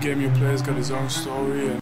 game you play has got its own story. And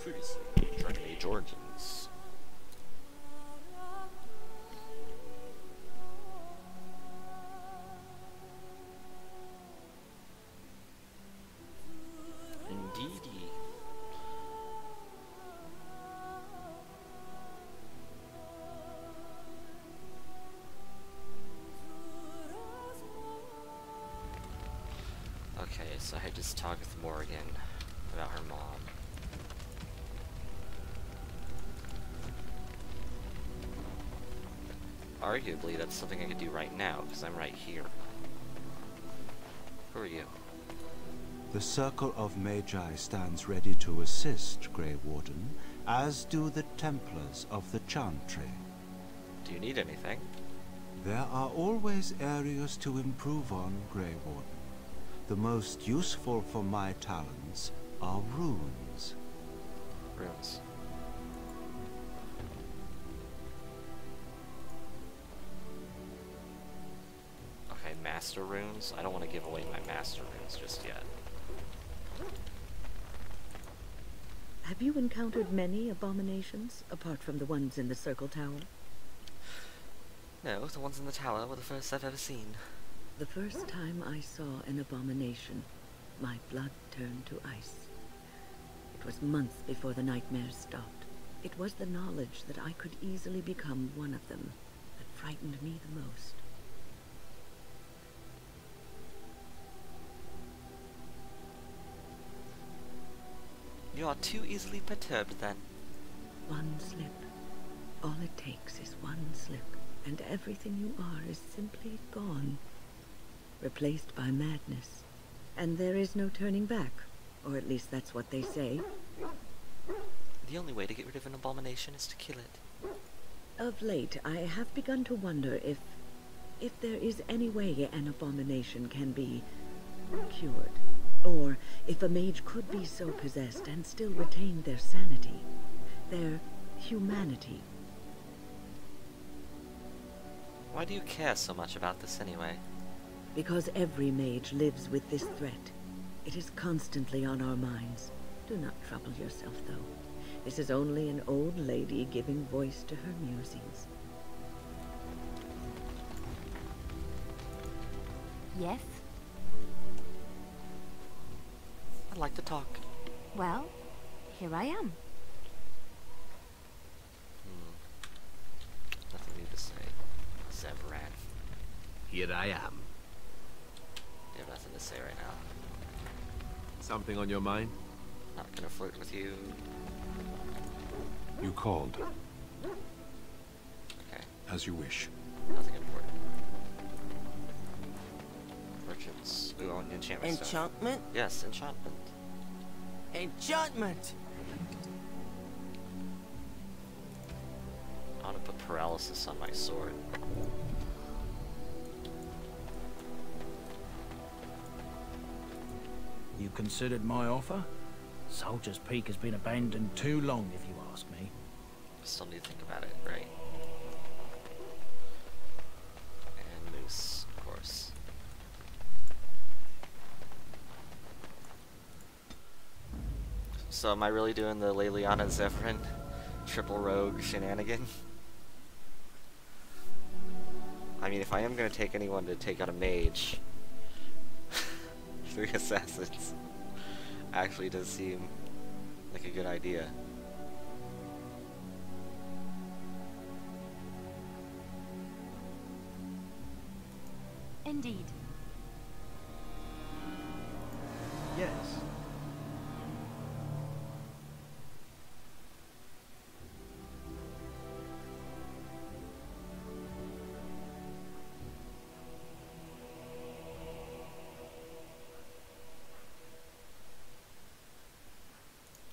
previously, Dragon Age Origins. Indeedy. Okay, so I had to talk with Morgan about her mom. Arguably, that's something I could do right now, because I'm right here. Who are you? The Circle of Magi stands ready to assist, Grey Warden, as do the Templars of the Chantry. Do you need anything? There are always areas to improve on, Grey Warden. The most useful for my talents are runes. Runes. Okay, master runes. I don't want to give away my master runes just yet. Have you encountered many abominations, apart from the ones in the Circle Tower? No, the ones in the tower were the first I've ever seen. The first time I saw an abomination, my blood turned to ice. It was months before the nightmares stopped. It was the knowledge that I could easily become one of them that frightened me the most. You are too easily perturbed, then. One slip. All it takes is one slip, and everything you are is simply gone. Replaced by madness. And there is no turning back. Or at least that's what they say. The only way to get rid of an abomination is to kill it. Of late, I have begun to wonder if there is any way an abomination can be cured. Or if a mage could be so possessed and still retain their sanity, their humanity. Why do you care so much about this anyway? Because every mage lives with this threat. It is constantly on our minds. Do not trouble yourself, though. This is only an old lady giving voice to her musings. Yes? I'd like to talk. Well, here I am. Nothing new to say. Zevran. Here I am. You have nothing to say right now. Something on your mind? Not gonna flirt with you. You called. Okay. As you wish. Nothing important. Merchants. Ooh, on enchantment stuff. Enchantment? Yes, enchantment. Enchantment! I want to put paralysis on my sword. You considered my offer? Soldier's Peak has been abandoned too long, if you ask me. Still need to think about it, right? And Moose, of course. So am I really doing the Leliana Zevran triple rogue shenanigan? I mean, if I am going to take anyone to take out a mage, 3 assassins actually does seem like a good idea. Indeed. Yes.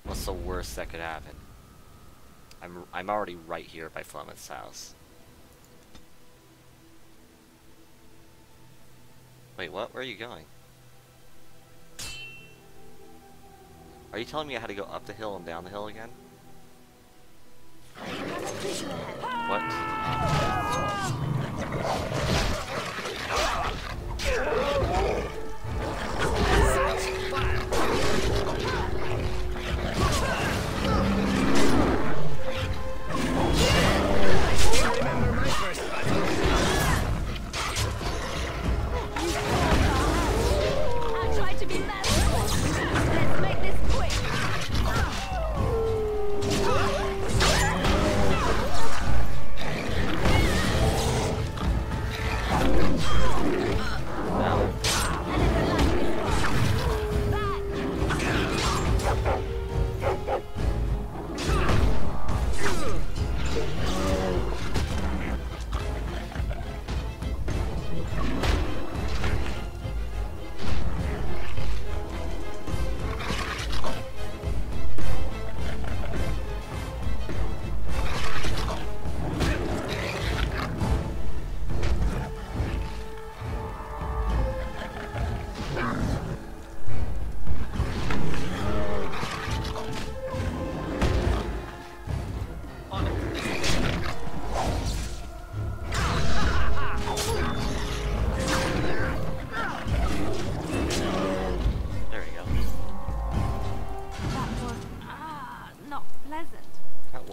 What's the worst that could happen? I'm already right here by Flemeth's house. Wait, what? Where are you going? Are you telling me I had to go up the hill and down the hill again? What? I tried to be merciful. Let's make this quick.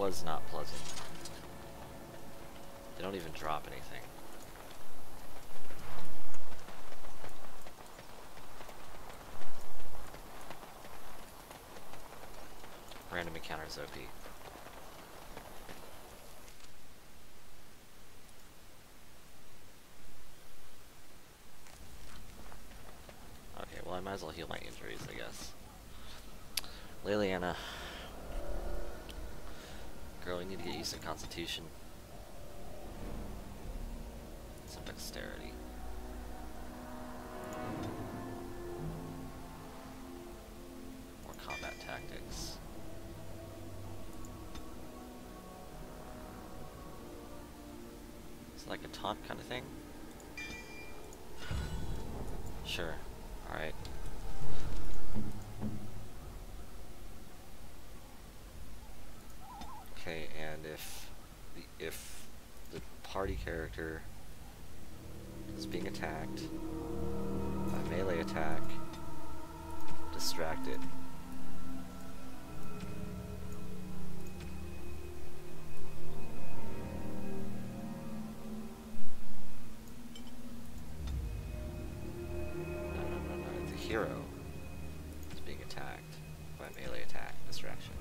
was not pleasant. They don't even drop anything. Random encounters OP. Okay, well I might as well heal my injuries, I guess. Liliana. Girl, you need to get used to Constitution. Some dexterity. More combat tactics. Is it like a taunt kind of thing? Sure. Alright. Okay, and if the party character is being attacked by melee attack, distract it. No, the hero is being attacked by melee attack, distraction.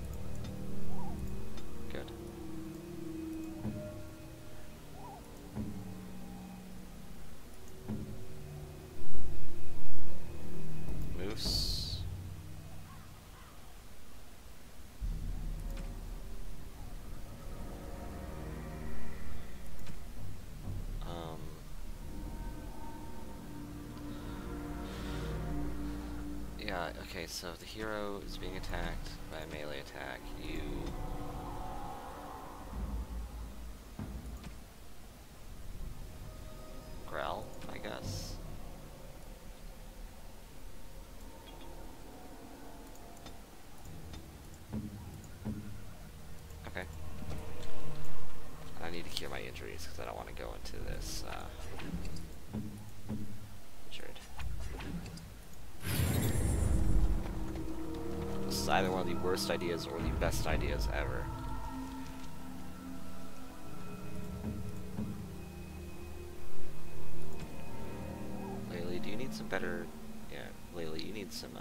Good. Moose. Yeah, okay, so if the hero is being attacked by a melee attack, you growl, I guess. Okay. I need to cure my injuries because I don't want to go into this injured. This is either one of the worst ideas or the best ideas ever. Laylee, do you need some better... Yeah, Laylee, you need some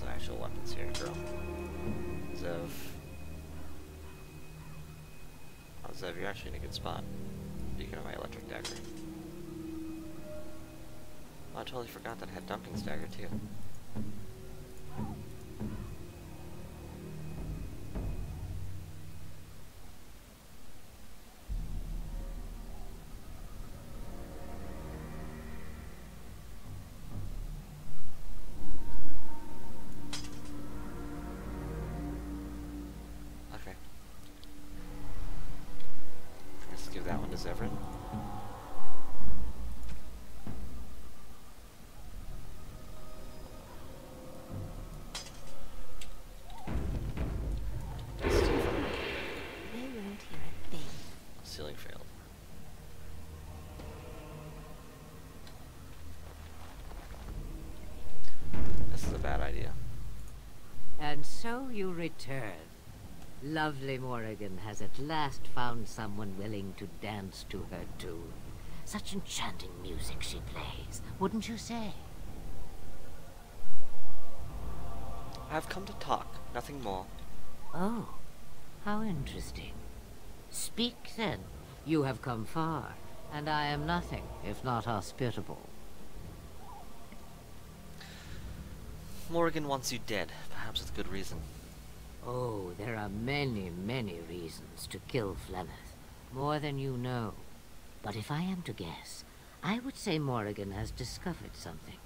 actual weapons here, girl. Zev. Oh, Zev, you're actually in a good spot. Speaking of my electric dagger. Oh, I totally forgot that I had Duncan's dagger, too. Okay. Let's give that one to Zevran. They won't hear a thing. Ceiling failed. This is a bad idea. And so you return. Lovely Morrigan has at last found someone willing to dance to her tune. Such enchanting music she plays, wouldn't you say? I've come to talk, nothing more. Oh, how interesting. Speak then. You have come far, and I am nothing if not hospitable. Morrigan wants you dead, perhaps with good reason. Oh, there are many, many reasons to kill Flemeth. More than you know. But if I am to guess, I would say Morrigan has discovered something.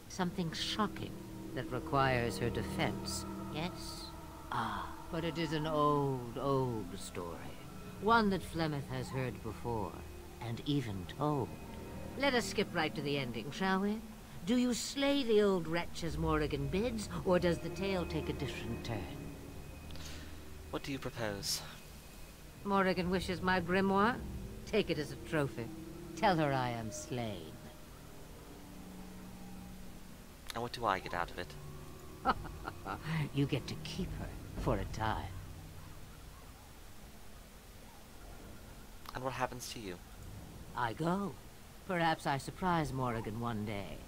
Something shocking that requires her defense. Yes? Ah, but it is an old, old story. One that Flemeth has heard before, and even told. Let us skip right to the ending, shall we? Do you slay the old wretch as Morrigan bids, or does the tale take a different turn? What do you propose? Morrigan wishes my grimoire? Take it as a trophy. Tell her I am slain. And what do I get out of it? You get to keep her for a time. And what happens to you? I go. Perhaps I surprise Morrigan one day.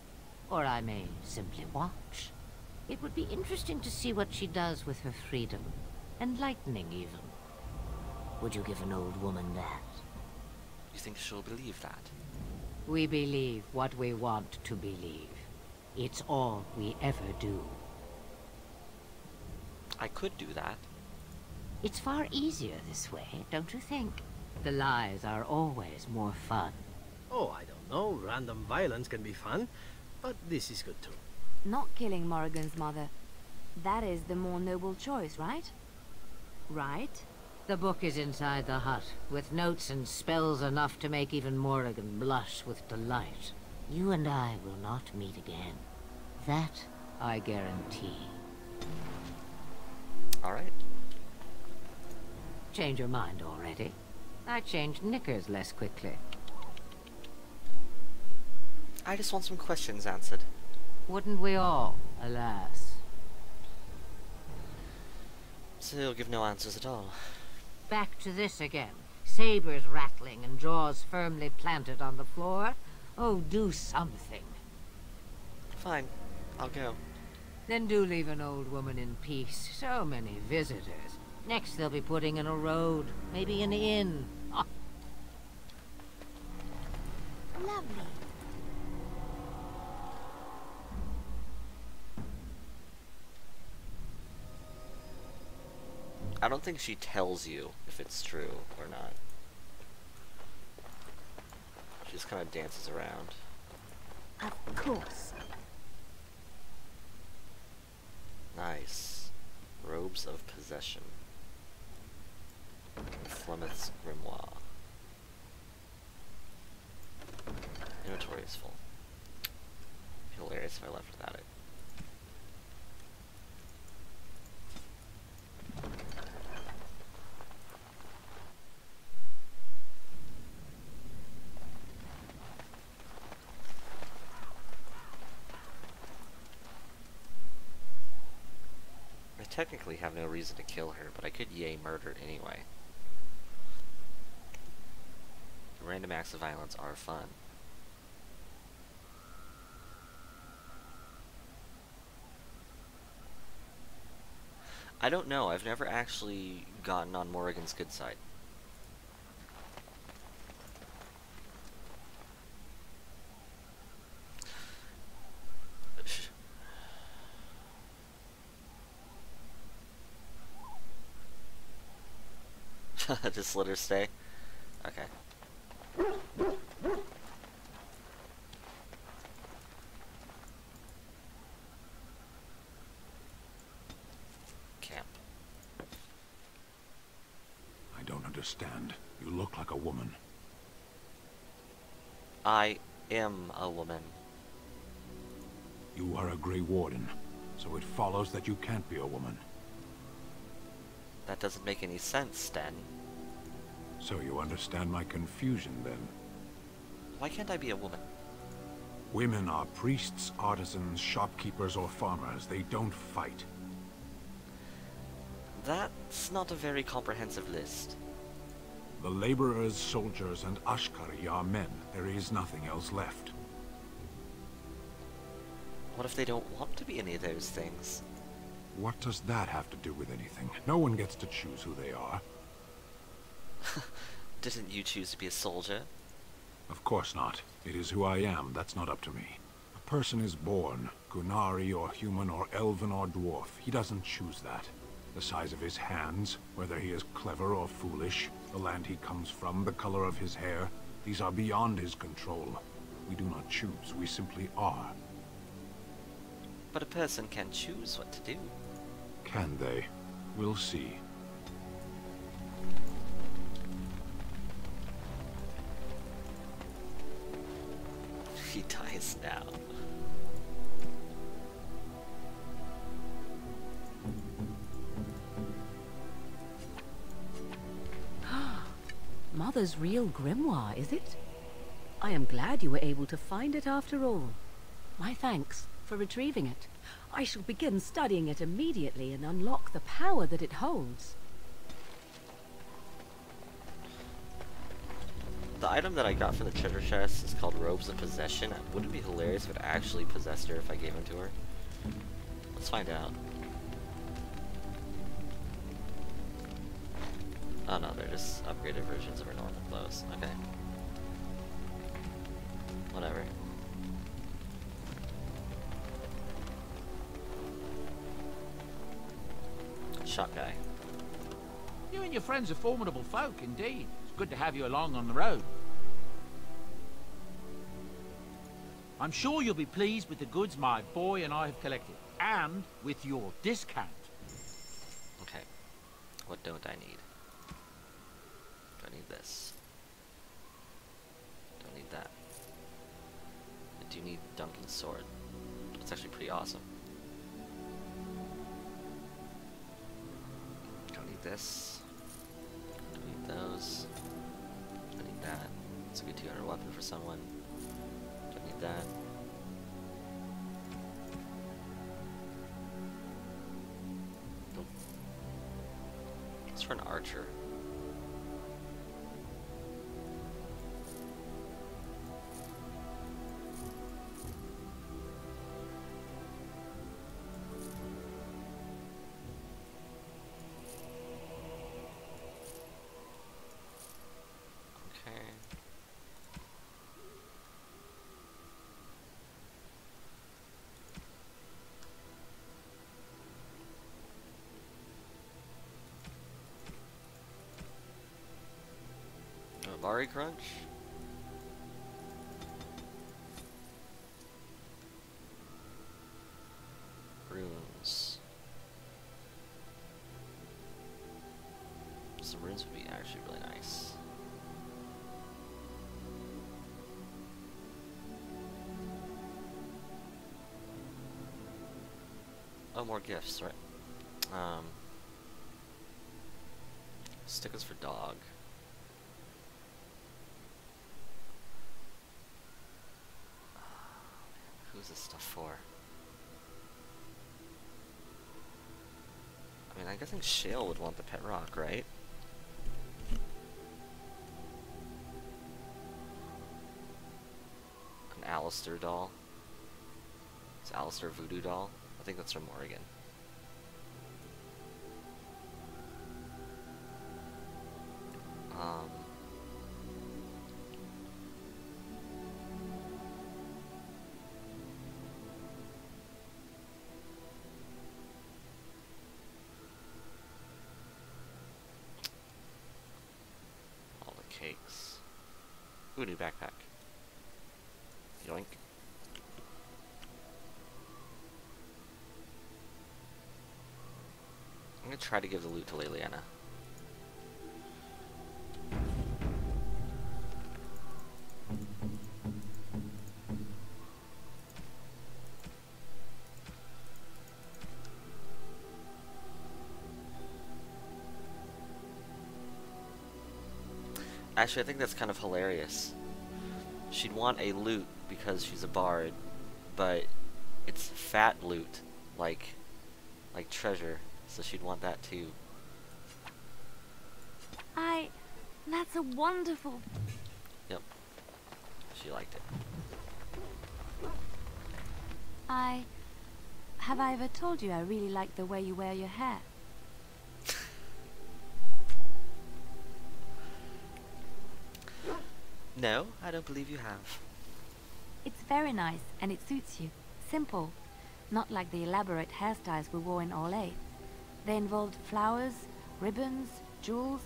Or I may simply watch. It would be interesting to see what she does with her freedom. Enlightening, even. Would you give an old woman that? You think she'll believe that? We believe what we want to believe. It's all we ever do. I could do that. It's far easier this way, don't you think? The lies are always more fun. Oh, I don't know. Random violence can be fun, but this is good too. Not killing Morrigan's mother. That is the more noble choice, right? Right? The book is inside the hut, with notes and spells enough to make even Morrigan blush with delight. You and I will not meet again. That I guarantee. Alright. Change your mind already? I changed knickers less quickly. I just want some questions answered. Wouldn't we all, alas? So you'll give no answers at all. Back to this again. Sabers rattling and jaws firmly planted on the floor. Oh, do something. Fine. I'll go. Then do leave an old woman in peace. So many visitors. Next they'll be putting in a road. Maybe an inn. Oh. Lovely. I don't think she tells you if it's true or not. She just kind of dances around. Of course. Nice. Robes of Possession. Flemeth's Grimoire. Inventory is full. Hilarious if I left without it. I technically have no reason to kill her, but I could yay murder anyway. Random acts of violence are fun. I don't know, I've never actually gotten on Morrigan's good side. Just let her stay? Okay. Camp. I don't understand. You look like a woman. I am a woman. You are a Grey Warden, so it follows that you can't be a woman. That doesn't make any sense, Sten. So you understand my confusion, then? Why can't I be a woman? Women are priests, artisans, shopkeepers, or farmers. They don't fight. That's not a very comprehensive list. The laborers, soldiers, and Ashkari are men. There is nothing else left. What if they don't want to be any of those things? What does that have to do with anything? No one gets to choose who they are. Didn't you choose to be a soldier? Of course not. It is who I am. That's not up to me. A person is born, Gunari or human or elven or dwarf. He doesn't choose that. The size of his hands, whether he is clever or foolish, the land he comes from, the color of his hair, these are beyond his control. We do not choose. We simply are. But a person can choose what to do. Can they? We'll see. He dies now. Mother's real grimoire, is it? I am glad you were able to find it after all. My thanks for retrieving it. I shall begin studying it immediately and unlock the power that it holds. the item that I got from the treasure chest is called Robes of Possession. Would it be hilarious if it actually possessed her if I gave them to her? Let's find out. Oh no, they're just upgraded versions of her normal clothes. Okay. Whatever. Shot guy. You and your friends are formidable folk, indeed. It's good to have you along on the road. I'm sure you'll be pleased with the goods my boy and I have collected, and with your discount. Okay. What don't I need? I need this. Don't need that. I do need Duncan's sword. It's actually pretty awesome. Don't need this. Don't need those. Don't need that. It's a good 200 weapon for someone. Don't need that. Nope. It's for an archer. Bari Crunch? Runes. Some runes would be actually really nice. Oh, more gifts, right? Stickers for dog. Who's this stuff for? I mean, I think Shale would want the pet rock, right? An Alistair doll. It's Alistair Voodoo doll. I think that's from Morrigan. Cakes. Ooh, new backpack. Yoink. I'm gonna try to give the loot to Leliana. Actually, I think that's kind of hilarious. She'd want a loot because she's a bard, but it's fat loot, like treasure, so she'd want that too. That's a wonderful... Yep. She liked it. Have I ever told you I really like the way you wear your hair? No, I don't believe you have. It's very nice, and it suits you. Simple. Not like the elaborate hairstyles we wore in Orlais. They involved flowers, ribbons, jewels.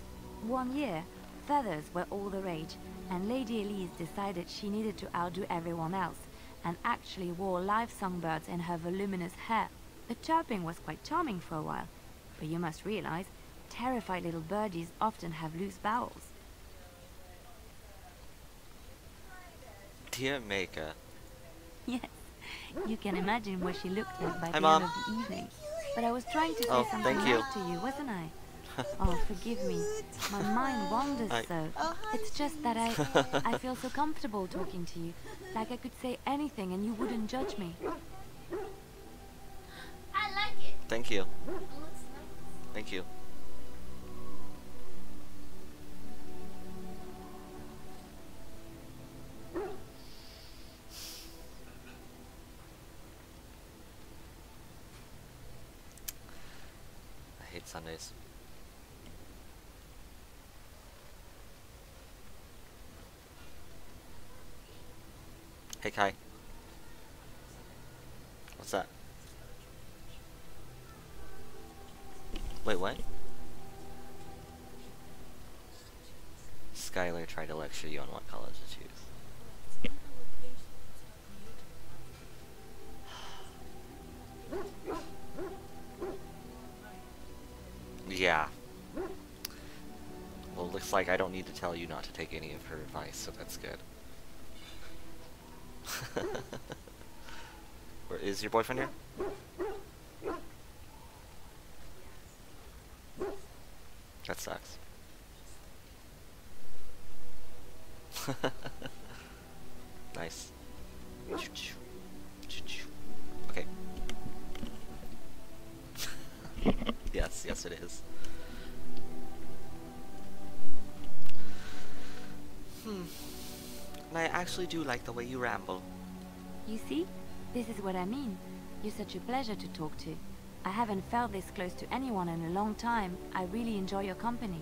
1 year, feathers were all the rage, and Lady Elise decided she needed to outdo everyone else, and actually wore live songbirds in her voluminous hair. The chirping was quite charming for a while, but you must realize, terrified little birdies often have loose bowels. Dear Maker. Yes, you can imagine what she looked like by Hi, the Mom. end of the evening. But I was trying to say Oh, something thank you. nice to you, wasn't I? Oh, forgive me. My mind wanders so. It's just that I feel so comfortable talking to you. Like I could say anything and you wouldn't judge me. I like it. Thank you. It looks nice. Thank you. hate Sundays. Hey Kai. What's that? Wait, what? Skylar tried to lecture you on what college to choose. Yeah. Well, it looks like I don't need to tell you not to take any of her advice, so that's good. Where is your boyfriend here? That sucks. Nice. Okay. Yes, yes it is. And I actually do like the way you ramble. You see? This is what I mean. You're such a pleasure to talk to. I haven't felt this close to anyone in a long time. I really enjoy your company.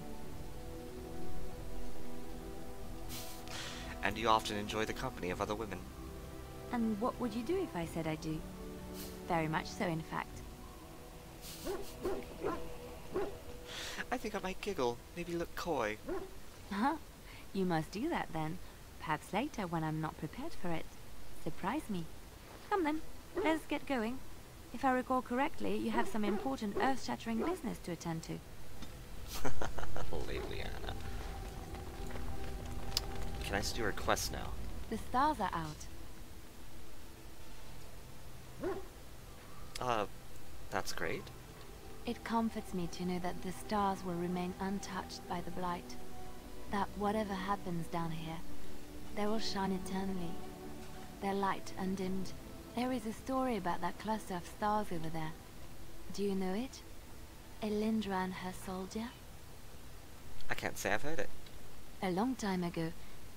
And you often enjoy the company of other women. And what would you do if I said I do? Very much so, in fact. I think I might giggle, maybe look coy. Huh? You must do that then. Perhaps later when I'm not prepared for it. Surprise me. Come then, let's get going. If I recall correctly, you have some important earth-shattering business to attend to. Liliana. Can I do her quest now? The stars are out. That's great. It comforts me to know that the stars will remain untouched by the blight. That whatever happens down here, they will shine eternally. Their light undimmed. There is a story about that cluster of stars over there. Do you know it? Elindra and her soldier? I can't say I've heard it. A long time ago,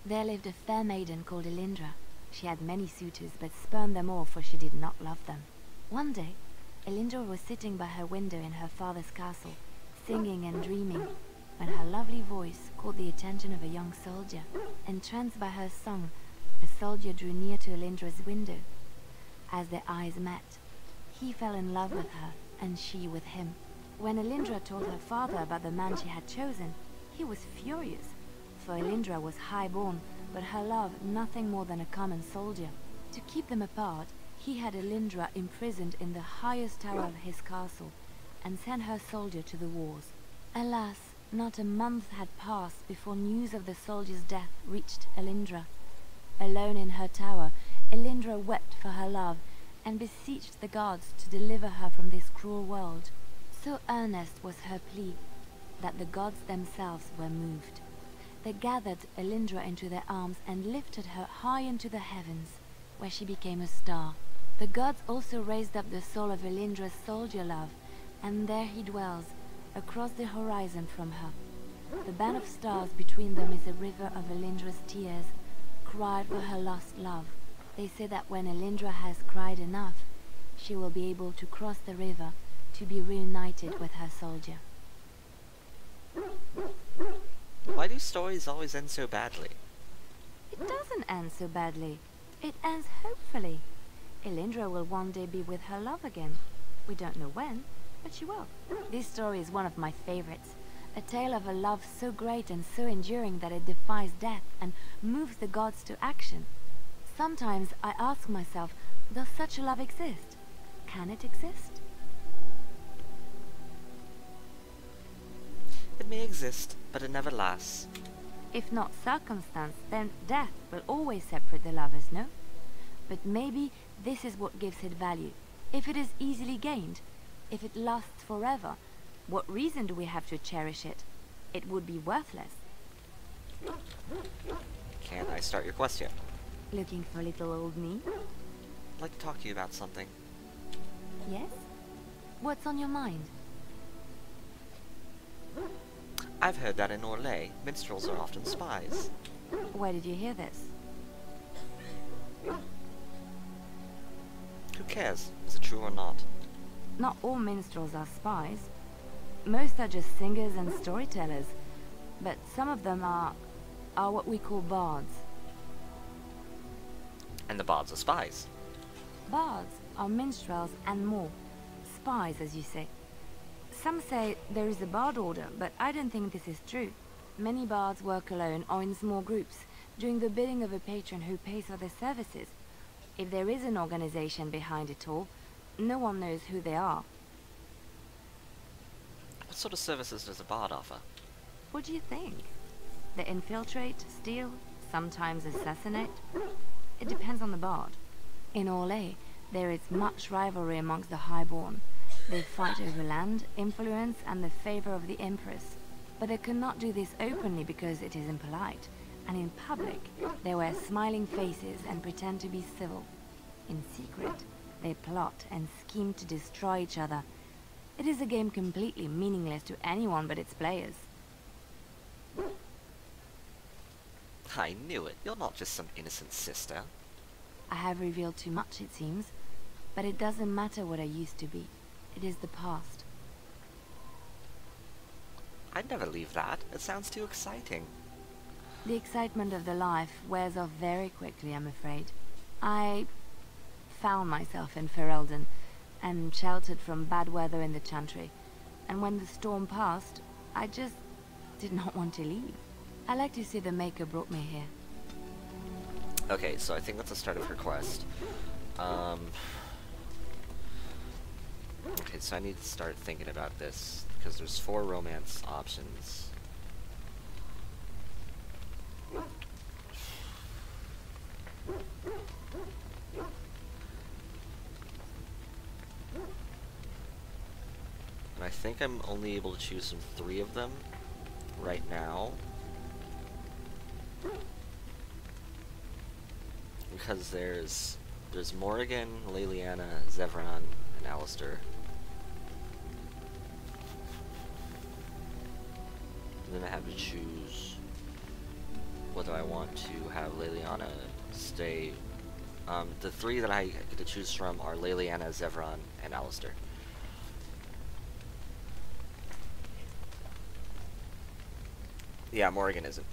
there lived a fair maiden called Elindra. She had many suitors, but spurned them all, for she did not love them. One day, Elindra was sitting by her window in her father's castle, singing and dreaming, when her lovely voice caught the attention of a young soldier. Entranced by her song, the soldier drew near to Elindra's window. As their eyes met, he fell in love with her, and she with him. When Elindra told her father about the man she had chosen, he was furious, for Elindra was high-born, but her love nothing more than a common soldier. To keep them apart, he had Elindra imprisoned in the highest tower of his castle, and sent her soldier to the wars. Alas, not a month had passed before news of the soldier's death reached Elindra. Alone in her tower, Elindra wept for her love, and beseeched the gods to deliver her from this cruel world. So earnest was her plea, that the gods themselves were moved. They gathered Elindra into their arms and lifted her high into the heavens, where she became a star. The gods also raised up the soul of Elindra's soldier love, and there he dwells, across the horizon from her. The band of stars between them is a river of Elindra's tears, cried for her lost love. They say that when Elindra has cried enough, she will be able to cross the river to be reunited with her soldier. Why do stories always end so badly? It doesn't end so badly. It ends hopefully. Elindra will one day be with her love again. We don't know when, but she will. This story is one of my favorites. A tale of a love so great and so enduring that it defies death and moves the gods to action. Sometimes I ask myself, does such a love exist? Can it exist? It may exist, but it never lasts. If not circumstance, then death will always separate the lovers, no? But maybe this is what gives it value. If it is easily gained, if it lasts forever, what reason do we have to cherish it? It would be worthless. Can I start your quest yet? Looking for little old me? I'd like to talk to you about something. Yes? What's on your mind? I've heard that in Orlais, minstrels are often spies. Where did you hear this? Who cares? Is it true or not? Not all minstrels are spies. Most are just singers and storytellers, but some of them are what we call bards. And the bards are spies. Bards are minstrels and more. Spies, as you say. Some say there is a bard order, but I don't think this is true. Many bards work alone or in small groups, doing the bidding of a patron who pays for their services. If there is an organization behind it all, no one knows who they are. What sort of services does a bard offer? What do you think? They infiltrate, steal, sometimes assassinate. It depends on the bard. In Orlais, there is much rivalry amongst the highborn. They fight over land, influence, and the favor of the Empress. But they cannot do this openly because it is impolite. And in public, they wear smiling faces and pretend to be civil. In secret, they plot and scheme to destroy each other. It is a game completely meaningless to anyone but its players. I knew it. You're not just some innocent sister. I have revealed too much, it seems. But it doesn't matter what I used to be. It is the past. I'd never leave that. It sounds too exciting. The excitement of the life wears off very quickly, I'm afraid. I found myself in Ferelden and sheltered from bad weather in the Chantry. And when the storm passed, I just did not want to leave. I like to see the Maker brought me here. Okay, so I think that's the start of her quest. Okay, so I need to start thinking about this, because there's 4 romance options. And I think I'm only able to choose from 3 of them right now. Because there's Morrigan, Leliana, Zevran, and Alistair. And then I have to choose whether I want to have Leliana stay. The 3 that I get to choose from are Leliana, Zevran, and Alistair. Yeah, Morrigan isn't.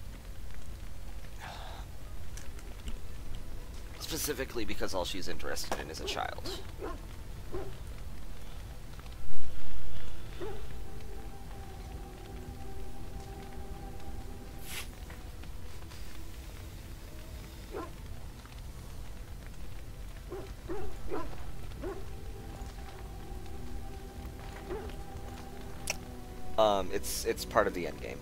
Specifically because all she's interested in is a child. It's part of the end game.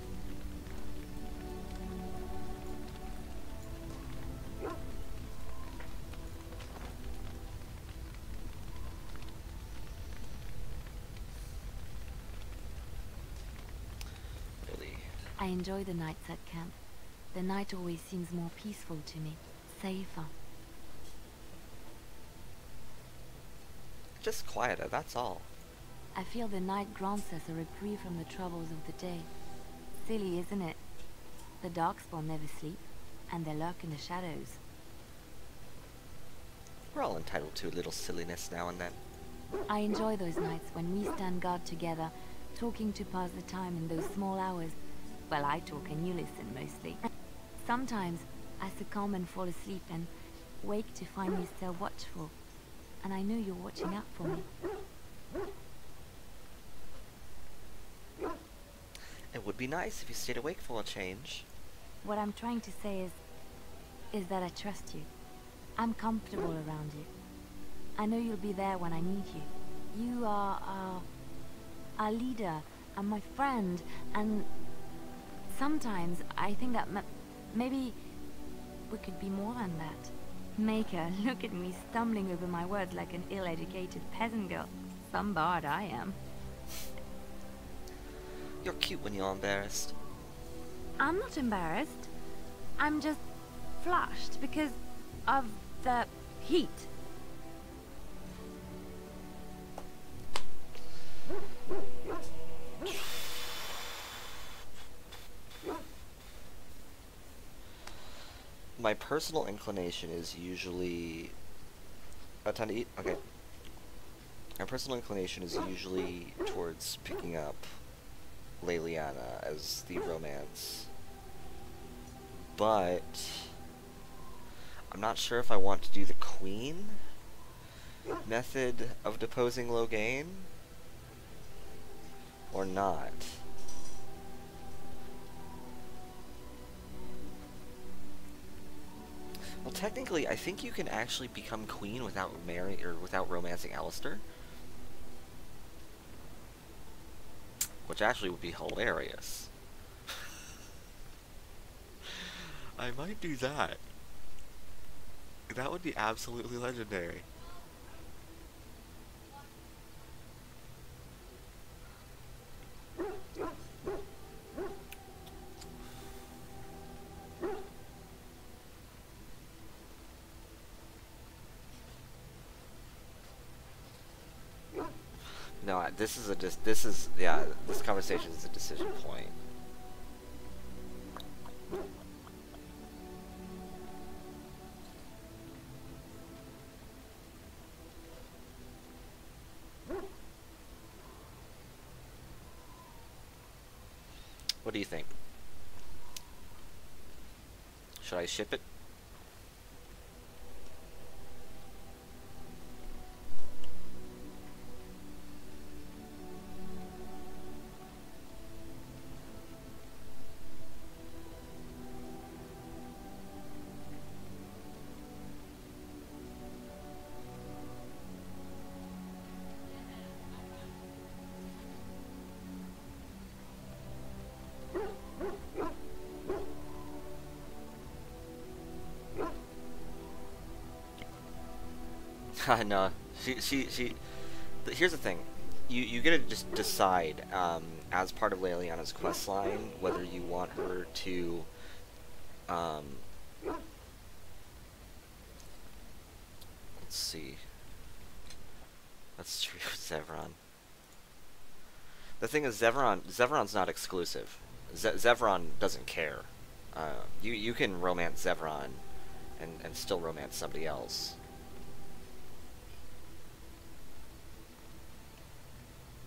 I enjoy the nights at camp. The night always seems more peaceful to me, safer. Just quieter, that's all. I feel the night grants us a reprieve from the troubles of the day. Silly, isn't it? The Darkspawn never sleep, and they lurk in the shadows. We're all entitled to a little silliness now and then. I enjoy those nights when we stand guard together, talking to pass the time in those small hours. Well, I talk and you listen, mostly. Sometimes I succumb and fall asleep and wake to find you still watchful. And I know you're watching out for me. It would be nice if you stayed awake for a change. What I'm trying to say is that I trust you. I'm comfortable around you. I know you'll be there when I need you. You are our leader and my friend, and sometimes I think that maybe we could be more than that. Maker, look at me stumbling over my words like an ill-educated peasant girl. Some bard I am. You're cute when you're embarrassed. I'm not embarrassed. I'm just flushed because of the heat. My personal inclination is usually... time to eat? Okay. My personal inclination is usually towards picking up Leliana as the romance. But I'm not sure if I want to do the queen method of deposing Loghain or not. Well, technically, I think you can actually become queen without without romancing Alistair, which actually would be hilarious. I might do that. That would be absolutely legendary. No, this conversation is a decision point. What do you think? Should I ship it? No, here's the thing. You get to just decide, as part of Leliana's questline, whether you want her to, let's see. That's true, Zevran. The thing is, Zevran's not exclusive. Zevran doesn't care. You can romance Zevran and still romance somebody else.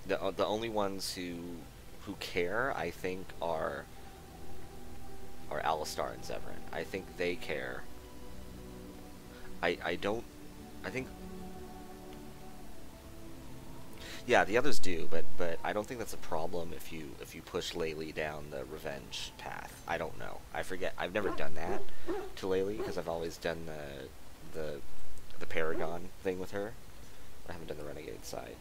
The only ones who care, I think, are Alistar and Zevran. I think they care. I think, yeah, the others do, but I don't think that's a problem if you push Laylee down the revenge path. I don't know. I forget. I've never done that to Laylee because I've always done the Paragon thing with her. I haven't done the Renegade side.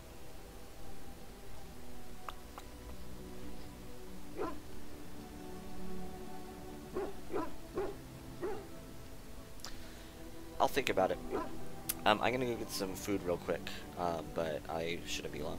I'll think about it. I'm gonna go get some food real quick, but I shouldn't be long.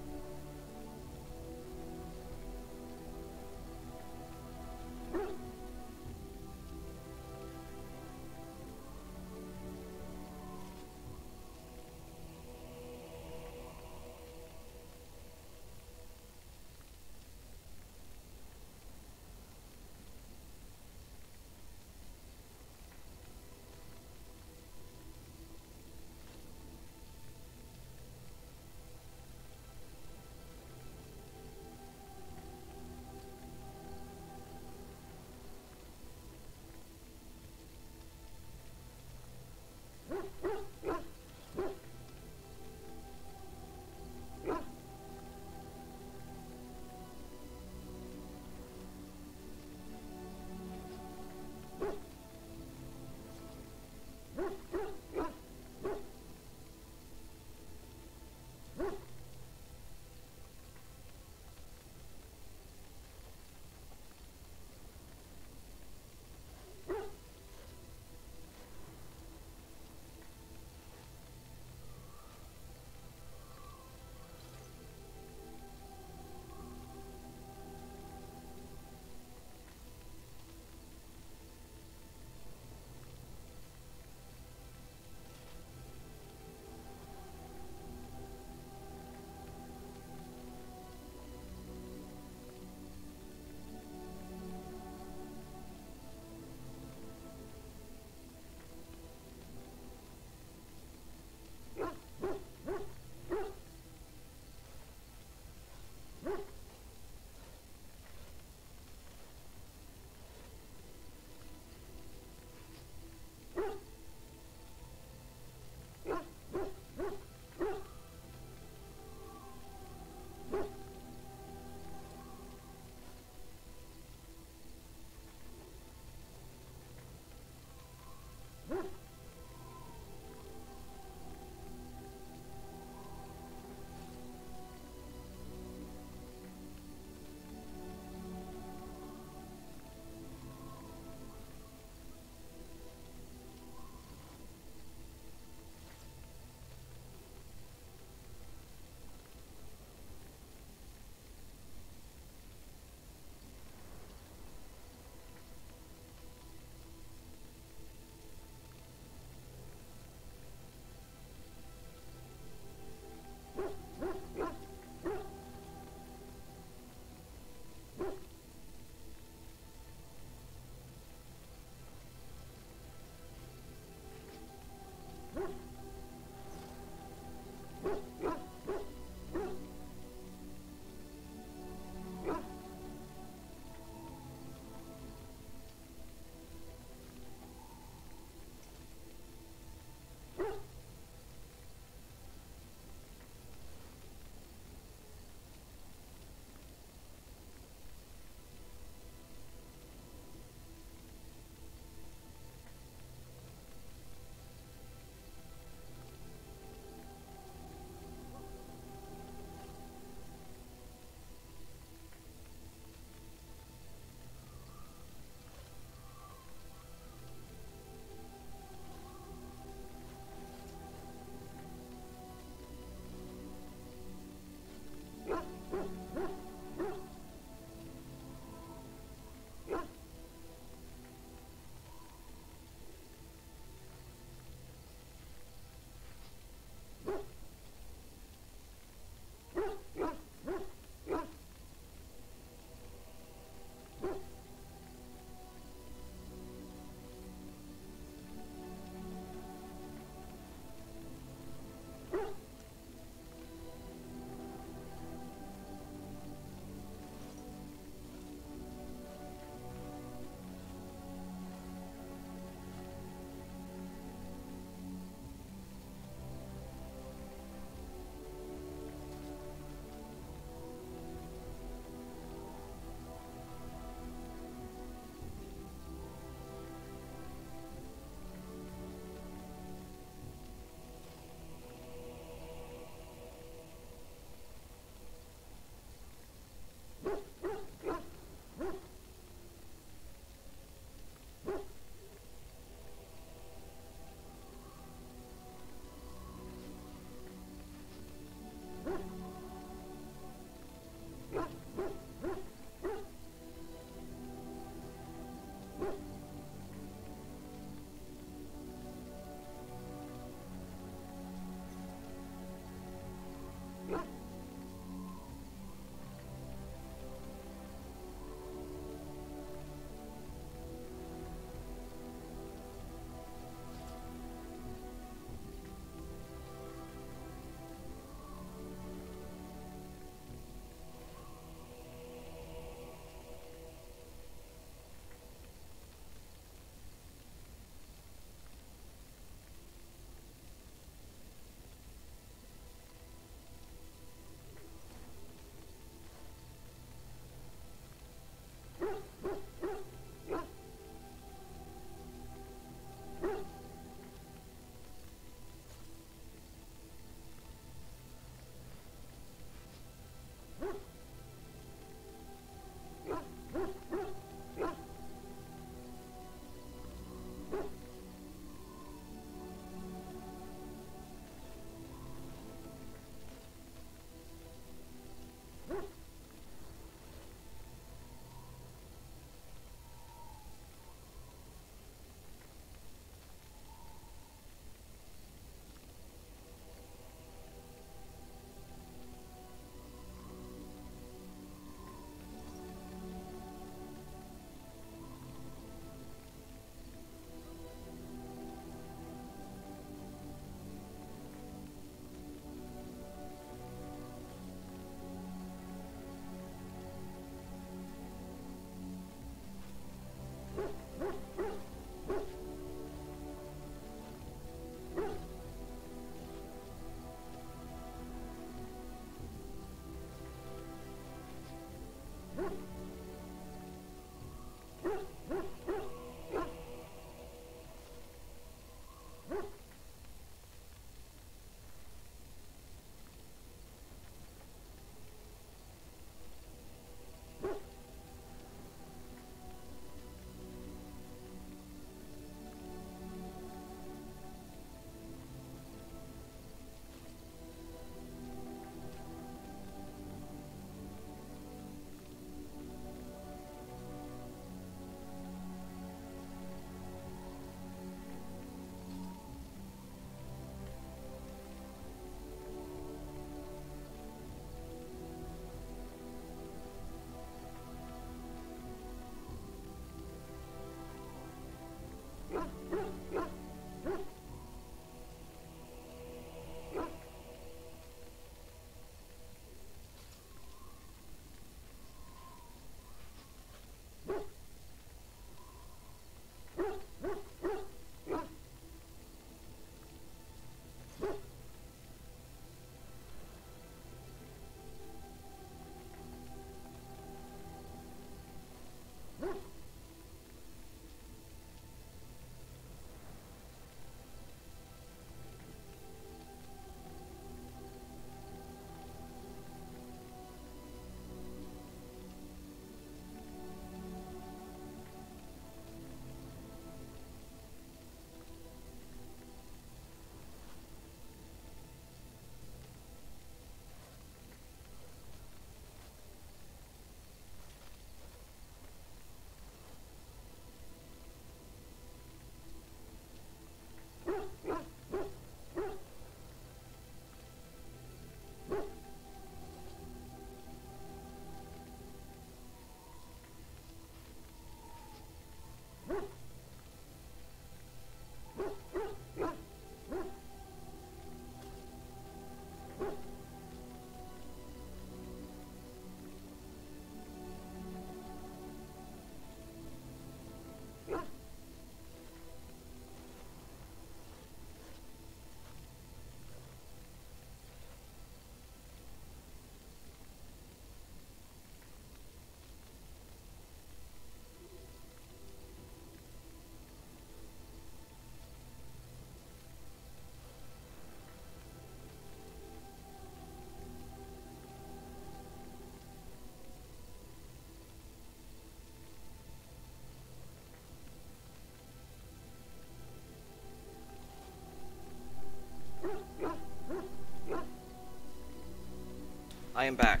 am back.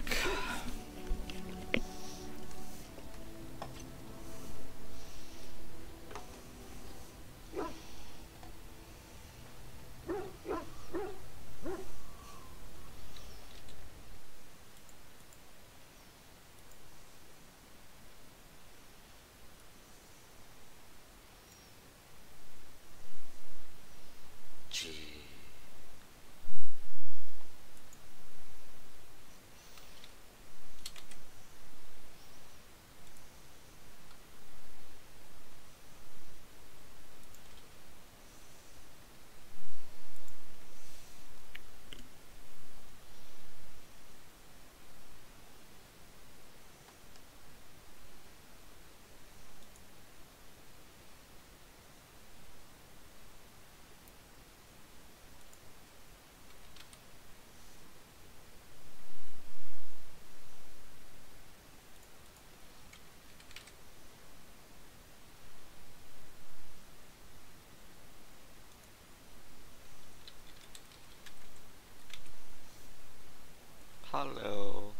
Hello.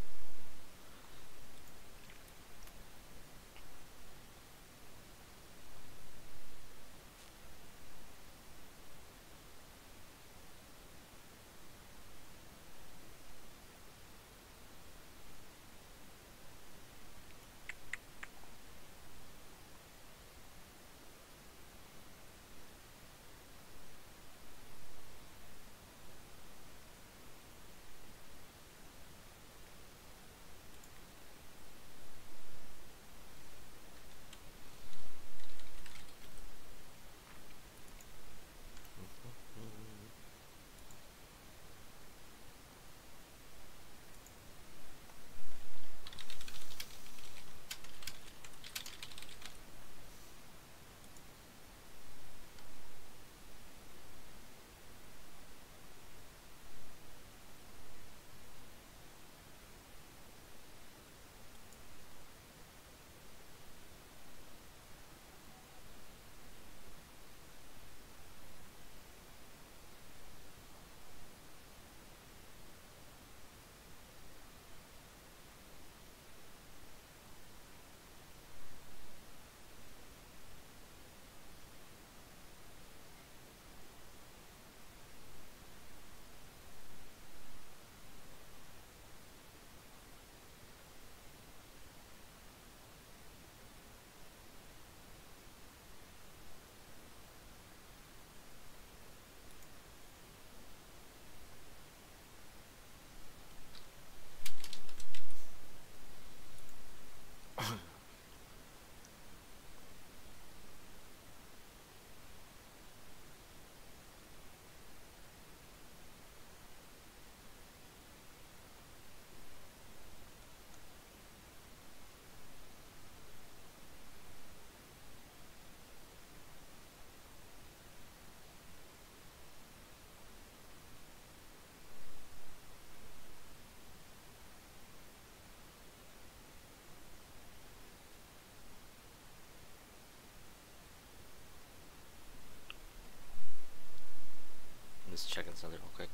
I'm just checking something real quick.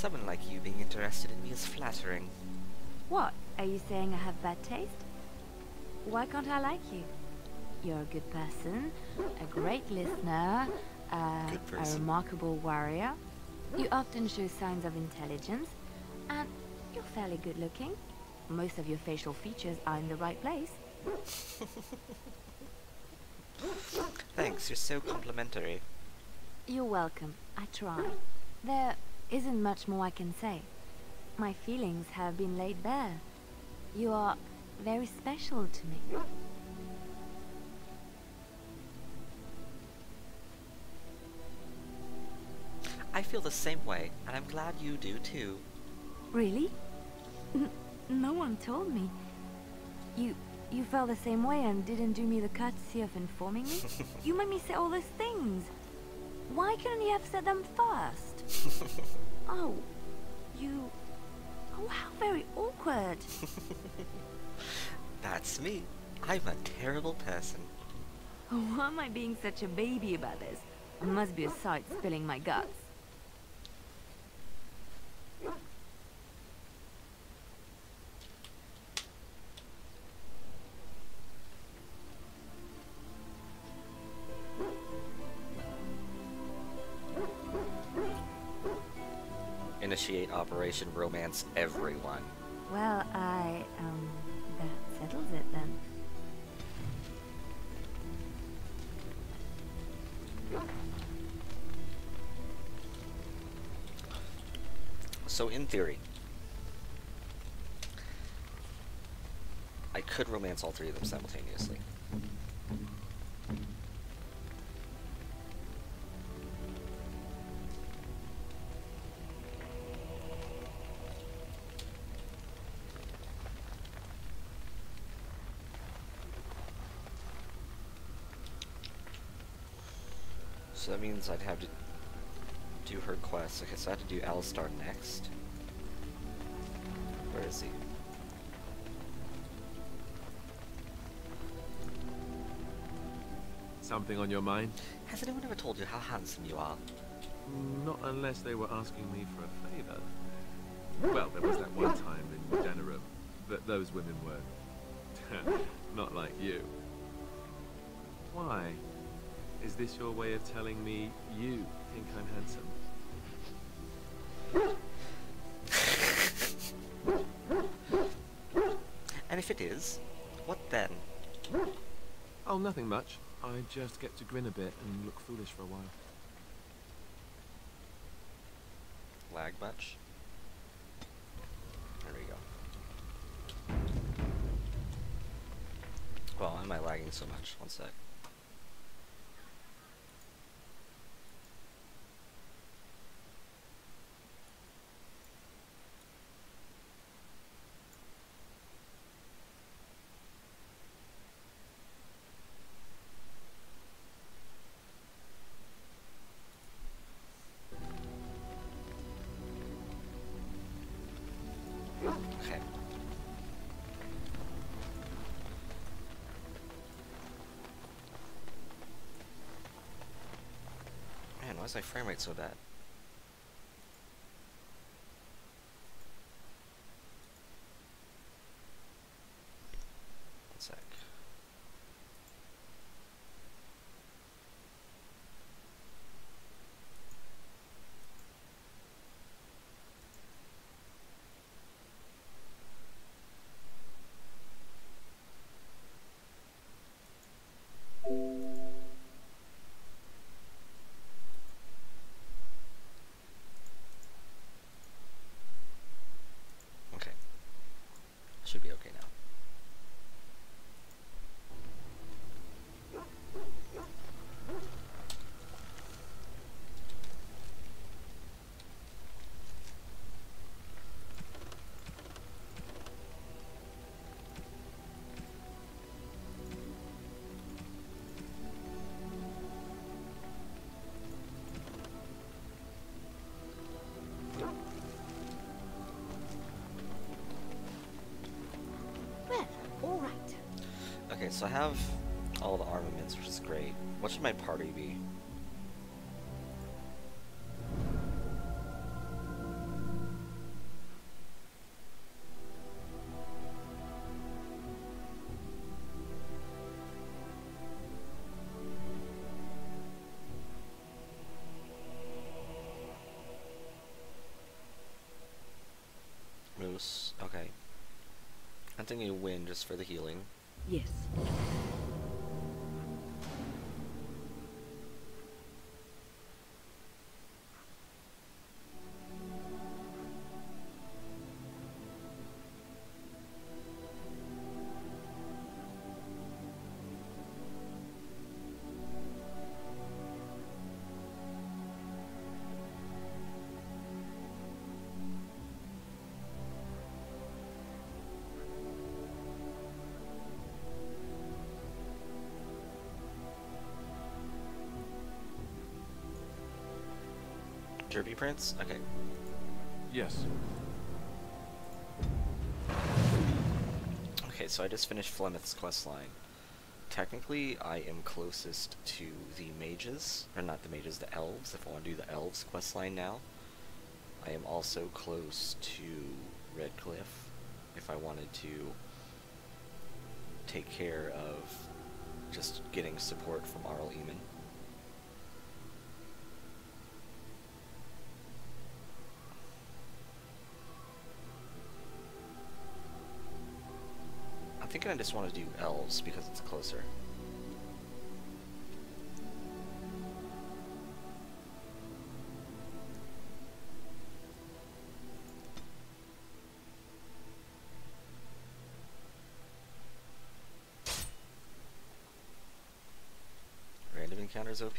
Someone like you being interested in me is flattering. What? Are you saying I have bad taste? Why can't I like you? You're a good person, a great listener, a remarkable warrior. You often show signs of intelligence, and you're fairly good looking. Most of your facial features are in the right place. Thanks, you're so complimentary. You're welcome. I try. There isn't much more I can say. My feelings have been laid bare. You are very special to me. I feel the same way, and I'm glad you do too. Really? No one told me. You felt the same way and didn't do me the courtesy of informing me? You made me say all those things. Why couldn't you have said them first? Oh, oh, how very awkward. That's me. I'm a terrible person. Why am I being such a baby about this? I must be a sight spilling my guts. Initiate Operation Romance Everyone. Well, that settles it then. So in theory, I could romance all three of them simultaneously. So that means I'd have to do her quest. Okay, so I have to do Alistar next. Where is he? Something on your mind? Has anyone ever told you how handsome you are? Not unless they were asking me for a favor. Well, there was that one time in Denerim that those women were not like you. Why? Is this your way of telling me you think I'm handsome? And if it is, what then? Oh, nothing much. I just get to grin a bit and look foolish for a while. Lag much? There we go. Well, why am I lagging so much? One sec. Okay. Man, why is my frame rate so bad? One sec. Okay. Should be okay now. Well, all right. Okay, so I have all the armaments, which is great. What should my party be? Hunting a win just for the healing. Yes. Derby Prince? Okay. Yes. Okay, so I just finished Flemeth's questline. Technically, I am closest to the mages, or not the mages, the elves, if I want to do the elves questline now. I am also close to Redcliffe, if I wanted to take care of just getting support from Arl Eamon. I'm thinking I just want to do elves because it's closer. Random encounters OP.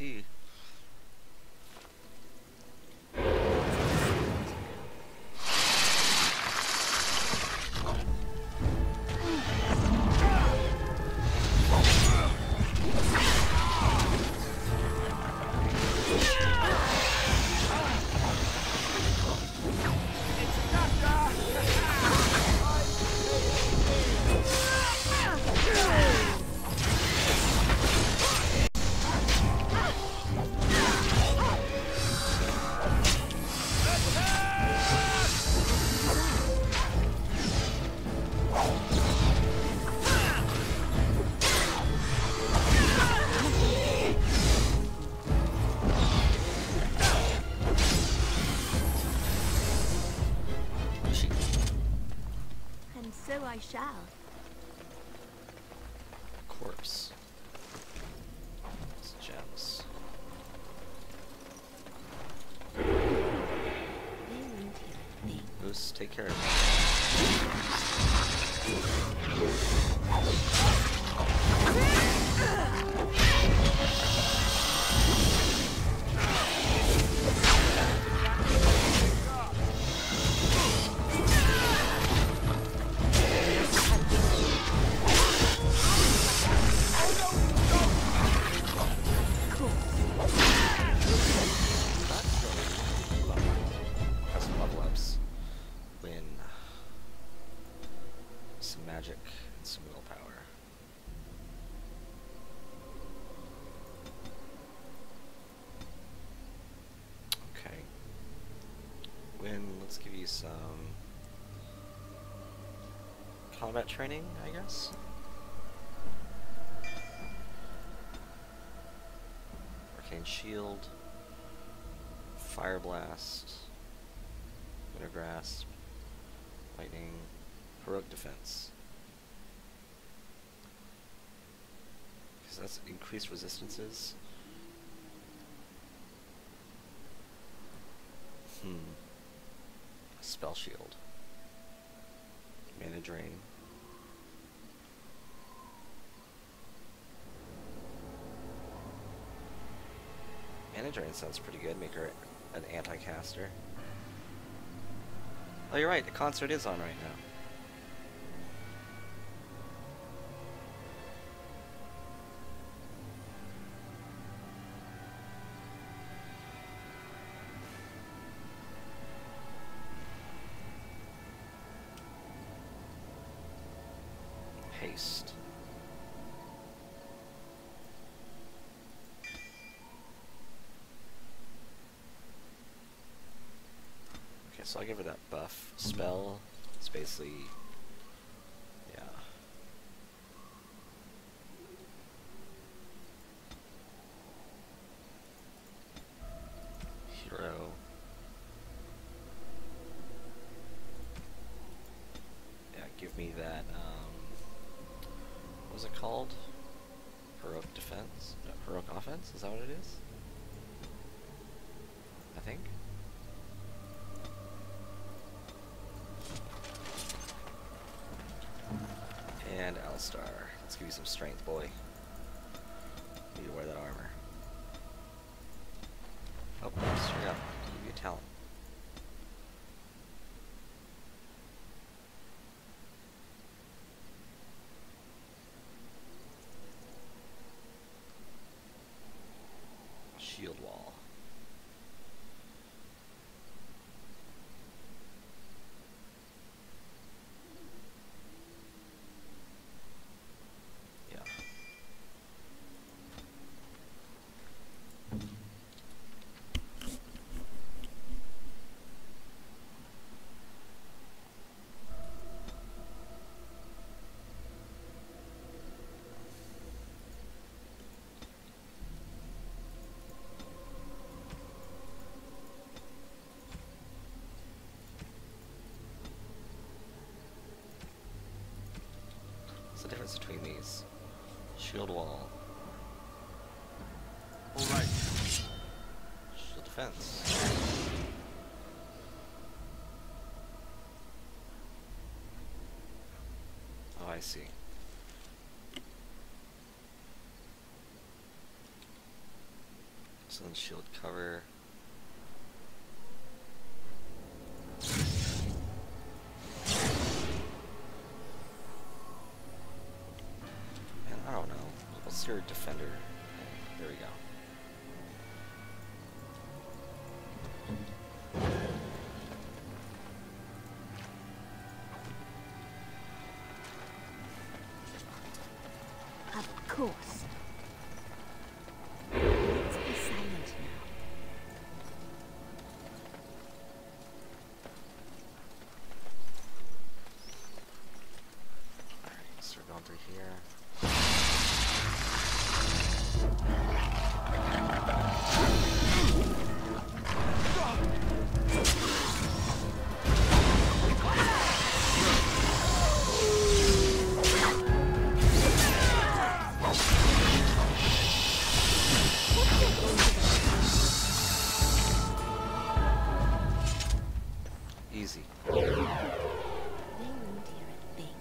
I shall. Corpse. It's gems. Goose, take care of magic and some willpower. Okay. Win, let's give you some combat training, I guess? Arcane Shield, Fire Blast, Winter Grasp, Lightning, Heroic Defense. Because that's increased resistances. Spell Shield. Mana Drain. Mana Drain sounds pretty good. Make her an anti-caster. Oh, you're right. The concert is on right now. Haste. Okay, so I'll give her that buff spell. It's basically, yeah. Hero. Yeah, give me that, was it called? Heroic defense? No, heroic offense? Is that what it is? I think. And Alistar. Let's give you some strength, boy. Need to wear that armor. Oh, straight up. Give you a talent. Shield wall. Yeah. What's the difference between these? Shield wall. Alright. Shield defense. Oh, I see. So then shield cover. And I don't know. What's your defender? Okay, there we go. Of course. Let's be silent now. Alright, so we're going through here. Easy. They won't hear a thing.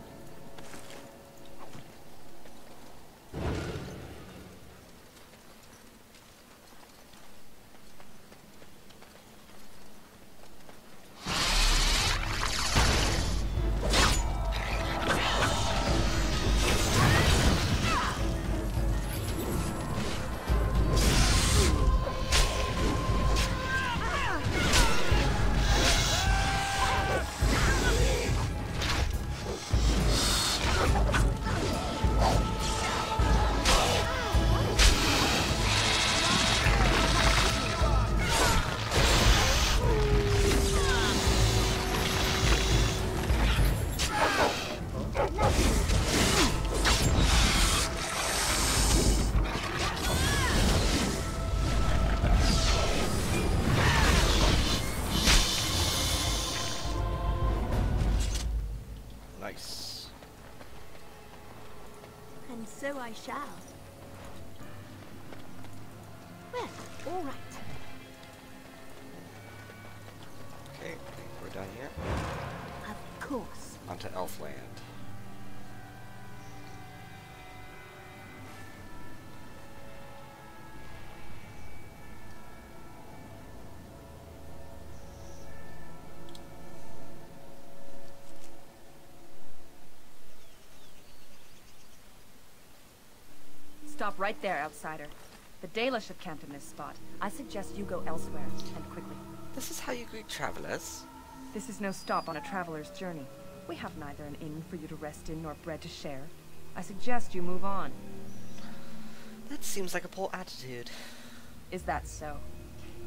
Nice. And so I shall. Well, all right. Okay, I think we're done here. Of course. Onto Elfland. Stop right there, outsider. The Dalish have camped in this spot. I suggest you go elsewhere, and quickly. This is how you greet travelers. This is no stop on a traveler's journey. We have neither an inn for you to rest in nor bread to share. I suggest you move on. That seems like a poor attitude. Is that so?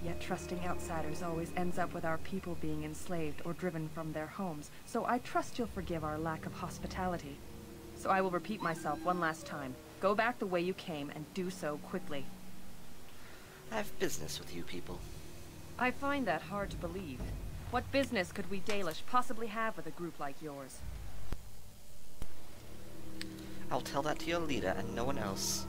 Yet trusting outsiders always ends up with our people being enslaved or driven from their homes, so I trust you'll forgive our lack of hospitality. So I will repeat myself one last time. Go back the way you came, and do so quickly. I have business with you people. I find that hard to believe. What business could we Dalish possibly have with a group like yours? I'll tell that to your leader and no one else.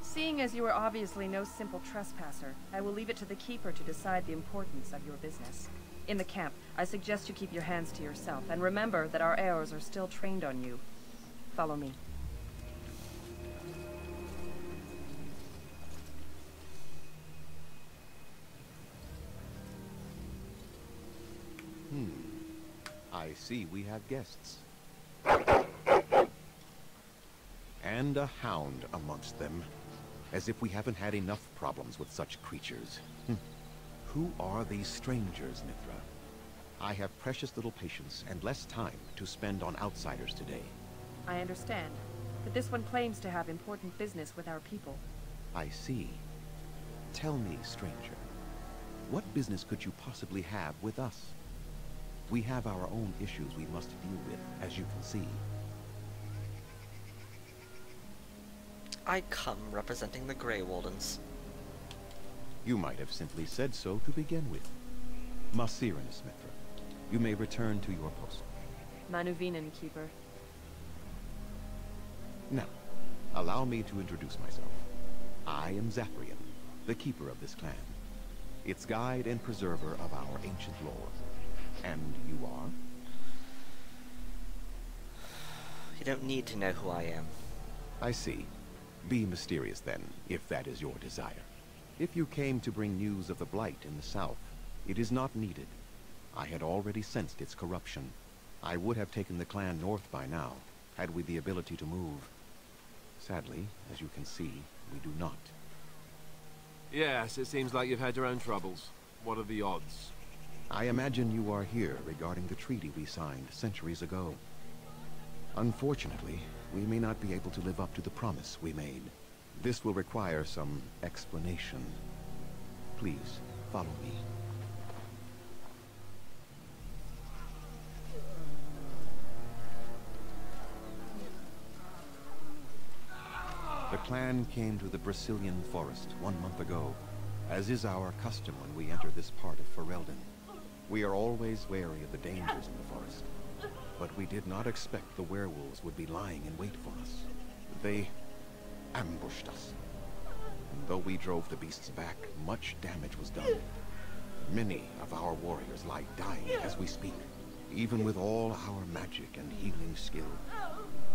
Seeing as you are obviously no simple trespasser, I will leave it to the Keeper to decide the importance of your business. In the camp, I suggest you keep your hands to yourself, and remember that our arrows are still trained on you. Follow me. I see we have guests. And a hound amongst them. As if we haven't had enough problems with such creatures. Who are these strangers, Mithra? I have precious little patience and less time to spend on outsiders today. I understand, but this one claims to have important business with our people. I see. Tell me, stranger, what business could you possibly have with us? We have our own issues we must deal with, as you can see. I come representing the Grey Wardens. You might have simply said so to begin with. Masirinus, Mithra. You may return to your post. Manuvinen, Keeper. Now, allow me to introduce myself. I am Zathrian, the keeper of this clan. Its guide and preserver of our ancient lore. And you are? You don't need to know who I am. I see. Be mysterious then, if that is your desire. If you came to bring news of the Blight in the south, it is not needed. I had already sensed its corruption. I would have taken the clan north by now, had we the ability to move. Sadly, as you can see, we do not. Yes, it seems like you've had your own troubles. What are the odds? I imagine you are here regarding the treaty we signed centuries ago. Unfortunately, we may not be able to live up to the promise we made. This will require some explanation. Please, follow me. The clan came to the Brecilian forest 1 month ago, as is our custom when we enter this part of Ferelden. We are always wary of the dangers in the forest, but we did not expect the werewolves would be lying in wait for us. They ambushed us. And though we drove the beasts back, much damage was done. Many of our warriors lie dying as we speak. Even with all our magic and healing skill,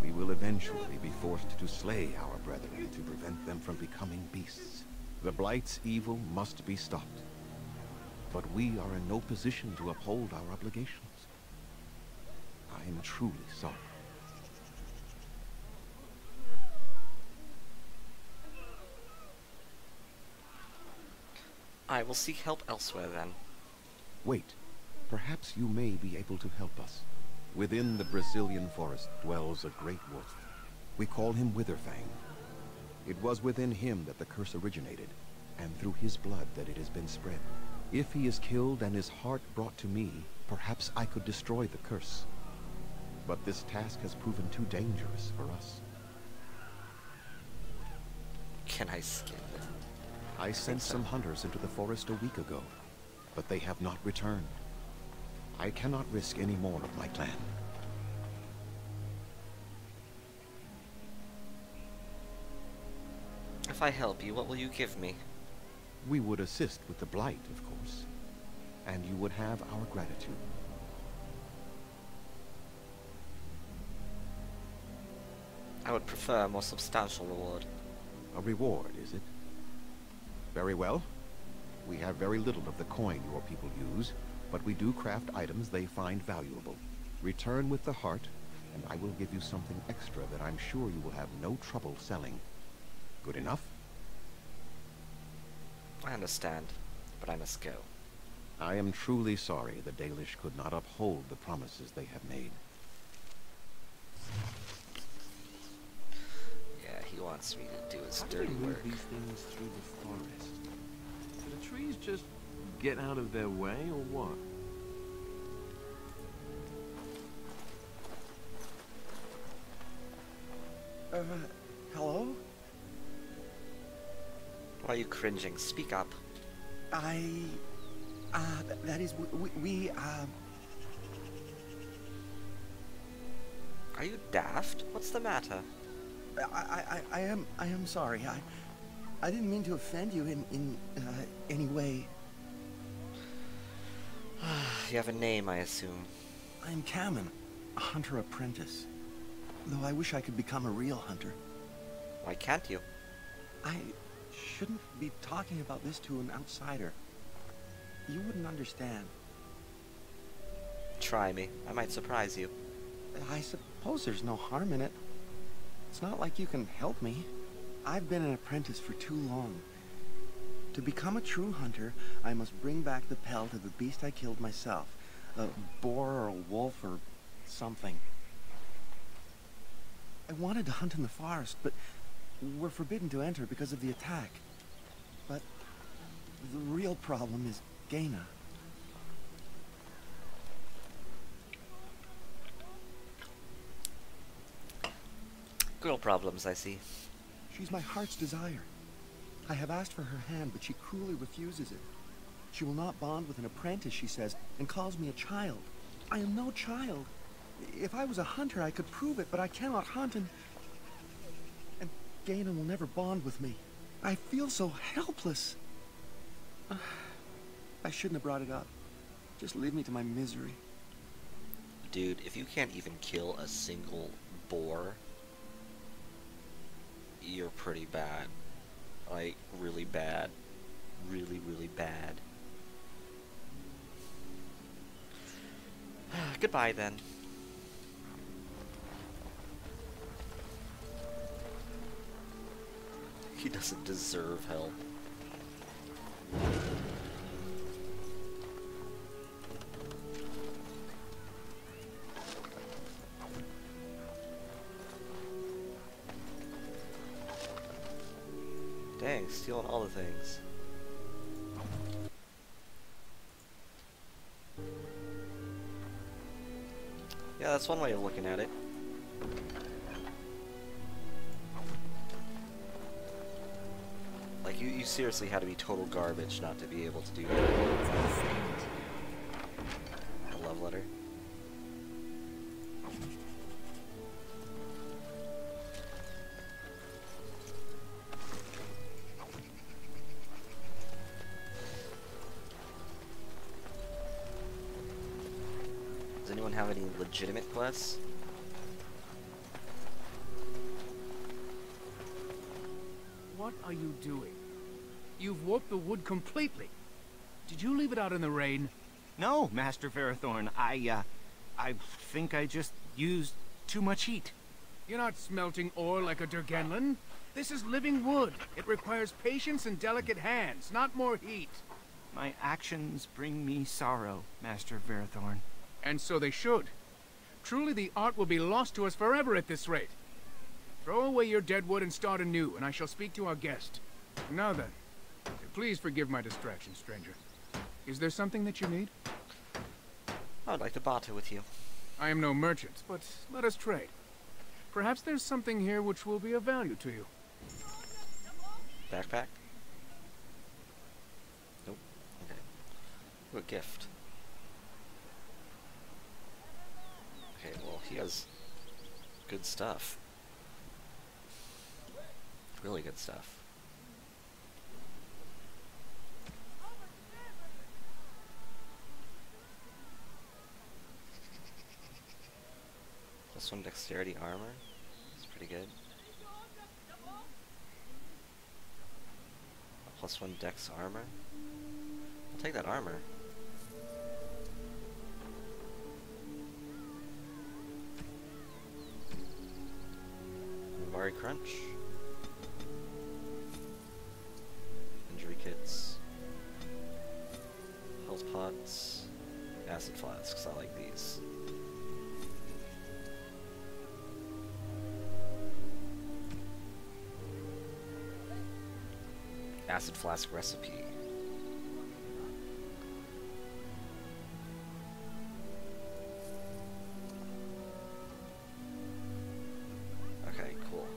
we will eventually be forced to slay our brethren to prevent them from becoming beasts. The Blight's evil must be stopped. But we are in no position to uphold our obligations. I am truly sorry. I will seek help elsewhere then. Wait. Perhaps you may be able to help us. Within the Brecilian forest dwells a great wolf. We call him Witherfang. It was within him that the curse originated, and through his blood that it has been spread. If he is killed and his heart brought to me, perhaps I could destroy the curse. But this task has proven too dangerous for us. Can I skin them? I sent some hunters into the forest a week ago, but they have not returned. I cannot risk any more of my clan. If I help you, what will you give me? We would assist with the Blight, of course. And you would have our gratitude. I would prefer a more substantial reward. A reward, is it? Very well. We have very little of the coin your people use, but we do craft items they find valuable. Return with the heart, and I will give you something extra that I'm sure you will have no trouble selling. Good enough? I understand, but I must go. I am truly sorry the Dalish could not uphold the promises they have made. Yeah, he wants me to do his How dirty do they move work. these things through the forest? Do the trees just get out of their way, or what? Hello? Why are you cringing? Speak up. That is, we. Are you daft? What's the matter? I am sorry. I didn't mean to offend you in any way. You have a name, I assume. I'm Kamen, a hunter apprentice. Though I wish I could become a real hunter. Why can't you? I shouldn't be talking about this to an outsider. You wouldn't understand. Try me. I might surprise you. I suppose there's no harm in it. It's not like you can help me. I've been an apprentice for too long. To become a true hunter, I must bring back the pelt of the beast I killed myself. A boar or a wolf or something. I wanted to hunt in the forest, but we're forbidden to enter because of the attack. But the real problem is Gaina. Girl problems, I see. She's my heart's desire. I have asked for her hand, but she cruelly refuses it. She will not bond with an apprentice, she says, and calls me a child. I am no child. If I was a hunter, I could prove it, but I cannot hunt, and Gaina will never bond with me. I feel so helpless. I shouldn't have brought it up. Just leave me to my misery. Dude, if you can't even kill a single boar, you're pretty bad. Like, really bad. Really, really bad. Goodbye, then. He doesn't deserve help. Dang, stealing all the things. Yeah, that's one way of looking at it. Like, you seriously had to be total garbage not to be able to do that. A love letter. Does anyone have any legitimate quests? What are you doing? You've warped the wood completely. Did you leave it out in the rain? No, Master Verathorn. I think I just used too much heat. You're not smelting ore like a Durgenlin. This is living wood. It requires patience and delicate hands, not more heat. My actions bring me sorrow, Master Verathorn. And so they should. Truly the art will be lost to us forever at this rate. Throw away your dead wood and start anew, and I shall speak to our guest. Now then, please forgive my distraction, stranger. Is there something that you need? I would like to barter with you. I am no merchant, but let us trade. Perhaps there's something here which will be of value to you. Backpack? Nope. Okay. Ooh, a gift. Okay, well, he has good stuff. Really good stuff. +1 dexterity armor. It's pretty good. +1 dex armor. I'll take that armor. Mari Crunch. Injury kits. Health pots. Acid flasks. I like these. Acid flask recipe. Okay, cool.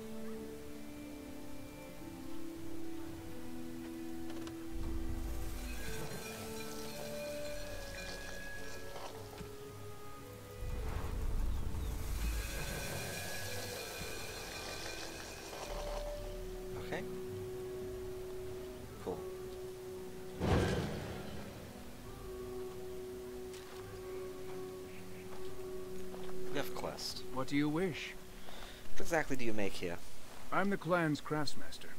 forest. What do you wish? What exactly do you make here? I'm the clan's craftsmaster.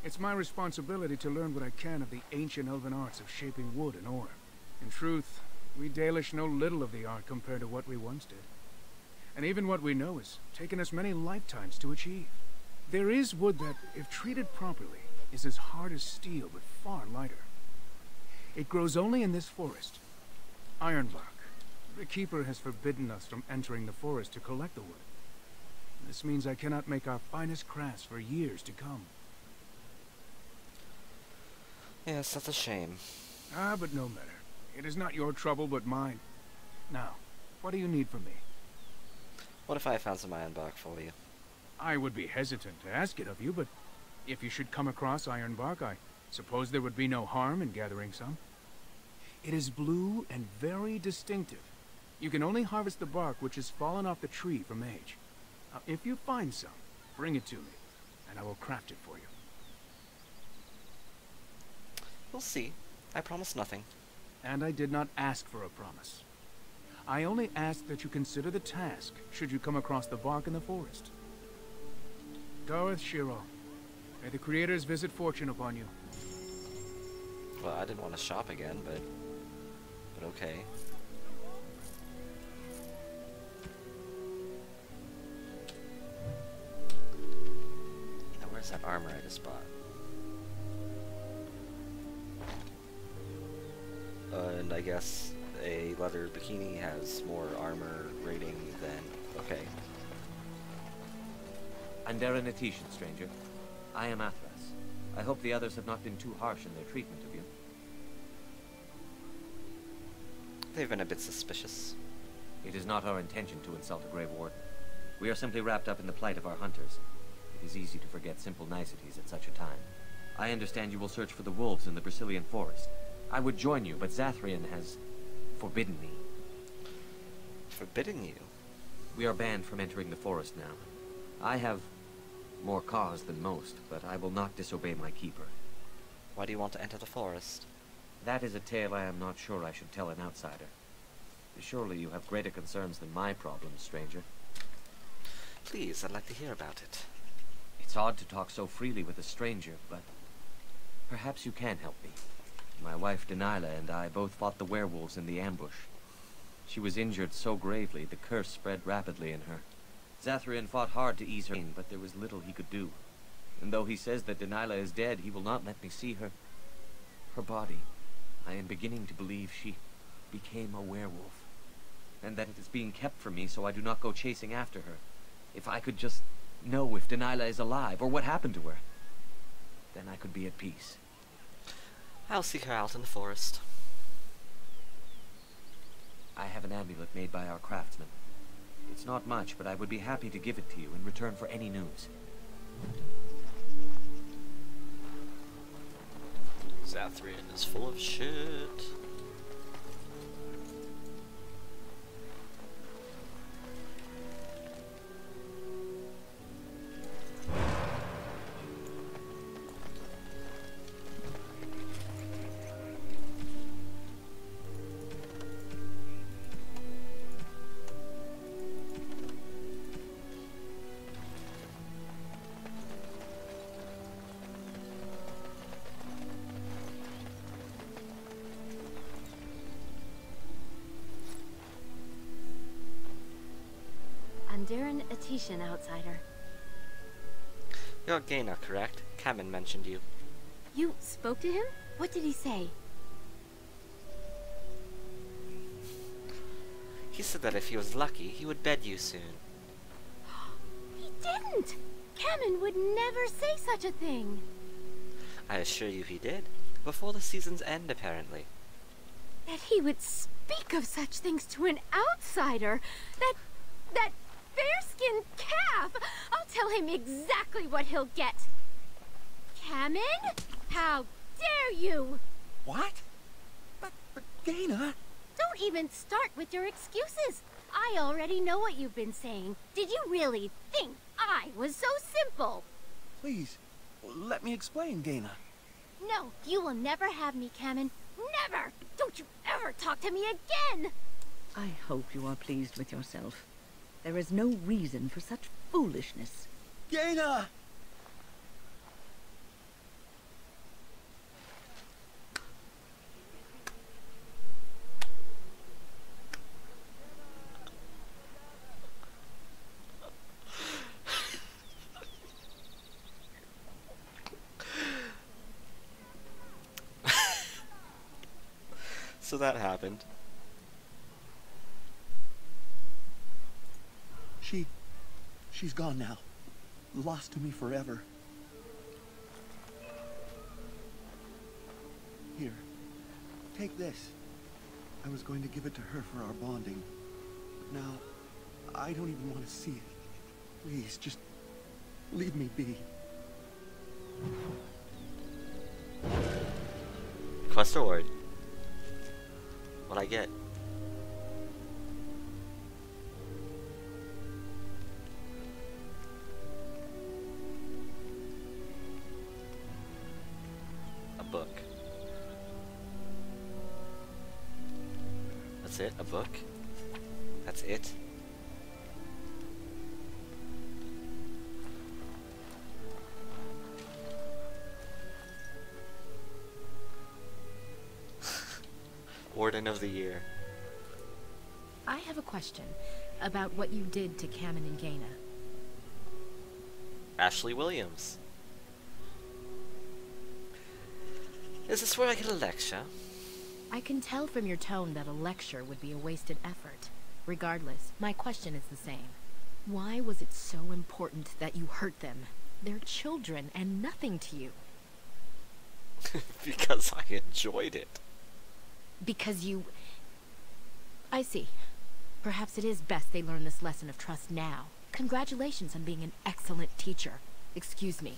It's my responsibility to learn what I can of the ancient elven arts of shaping wood and ore. In truth, we Dalish know little of the art compared to what we once did. And even what we know has taken us many lifetimes to achieve. There is wood that, if treated properly, is as hard as steel but far lighter. It grows only in this forest. Ironbark. The Keeper has forbidden us from entering the forest to collect the wood. This means I cannot make our finest crafts for years to come. Yes, that's a shame. Ah, but no matter. It is not your trouble, but mine. Now, what do you need from me? What if I found some ironbark for you? I would be hesitant to ask it of you, but if you should come across ironbark, I suppose there would be no harm in gathering some. It is blue and very distinctive. You can only harvest the bark which has fallen off the tree from age. Now, if you find some, bring it to me, and I will craft it for you. We'll see. I promise nothing. And I did not ask for a promise. I only ask that you consider the task, should you come across the bark in the forest. Dareth Shiro, may the creators visit fortune upon you. Well, I didn't want to shop again, but okay. Now, where's that armor I just bought? And I guess a leather bikini has more armor rating than... okay. Andaren Etishan, stranger. I am Athras. I hope the others have not been too harsh in their treatment of you. They've been a bit suspicious. It is not our intention to insult a Grey Warden. We are simply wrapped up in the plight of our hunters. It is easy to forget simple niceties at such a time. I understand you will search for the wolves in the Brazilian forest. I would join you, but Zathrian has forbidden me. Forbidden you? We are banned from entering the forest now. I have more cause than most, but I will not disobey my keeper. Why do you want to enter the forest? That is a tale I am not sure I should tell an outsider. Surely you have greater concerns than my problems, stranger. Please, I'd like to hear about it. It's odd to talk so freely with a stranger, but perhaps you can help me. My wife Denilah and I both fought the werewolves in the ambush. She was injured so gravely, the curse spread rapidly in her. Zathrian fought hard to ease her pain, but there was little he could do. And though he says that Denilah is dead, he will not let me see her body. I am beginning to believe she became a werewolf, and that it is being kept from me so I do not go chasing after her. If I could just know if Denilah is alive, or what happened to her, then I could be at peace. I'll seek her out in the forest. I have an amulet made by our craftsman. It's not much, but I would be happy to give it to you in return for any news. Zathrian is full of shit. Andaren Etishan, outsider. You're Gaina, correct? Kamen mentioned you. You spoke to him? What did he say? He said that if he was lucky, he would bed you soon. He didn't! Kamen would never say such a thing! I assure you he did. Before the season's end, apparently. That he would speak of such things to an outsider! That fair-skinned calf! I'll tell him exactly what he'll get! Kamen? How dare you! What? But Gaina... Don't even start with your excuses! I already know what you've been saying. Did you really think I was so simple? Please, let me explain, Gaina. No, you will never have me, Kamen. Never! Don't you ever talk to me again! I hope you are pleased with yourself. There is no reason for such foolishness. Jaina! So that happened. She's gone now. Lost to me forever. Here, take this. I was going to give it to her for our bonding. But now, I don't even want to see it. Please, just leave me be. Quest reward. What'd I get? A book. That's it? A book? That's it? Warden of the Year. I have a question about what you did to Cammon and Gaina. Ashley Williams. Is this where I get a lecture? I can tell from your tone that a lecture would be a wasted effort. Regardless, my question is the same. Why was it so important that you hurt them? They're children and nothing to you. Because I enjoyed it. Because you... I see. Perhaps it is best they learn this lesson of trust now. Congratulations on being an excellent teacher. Excuse me.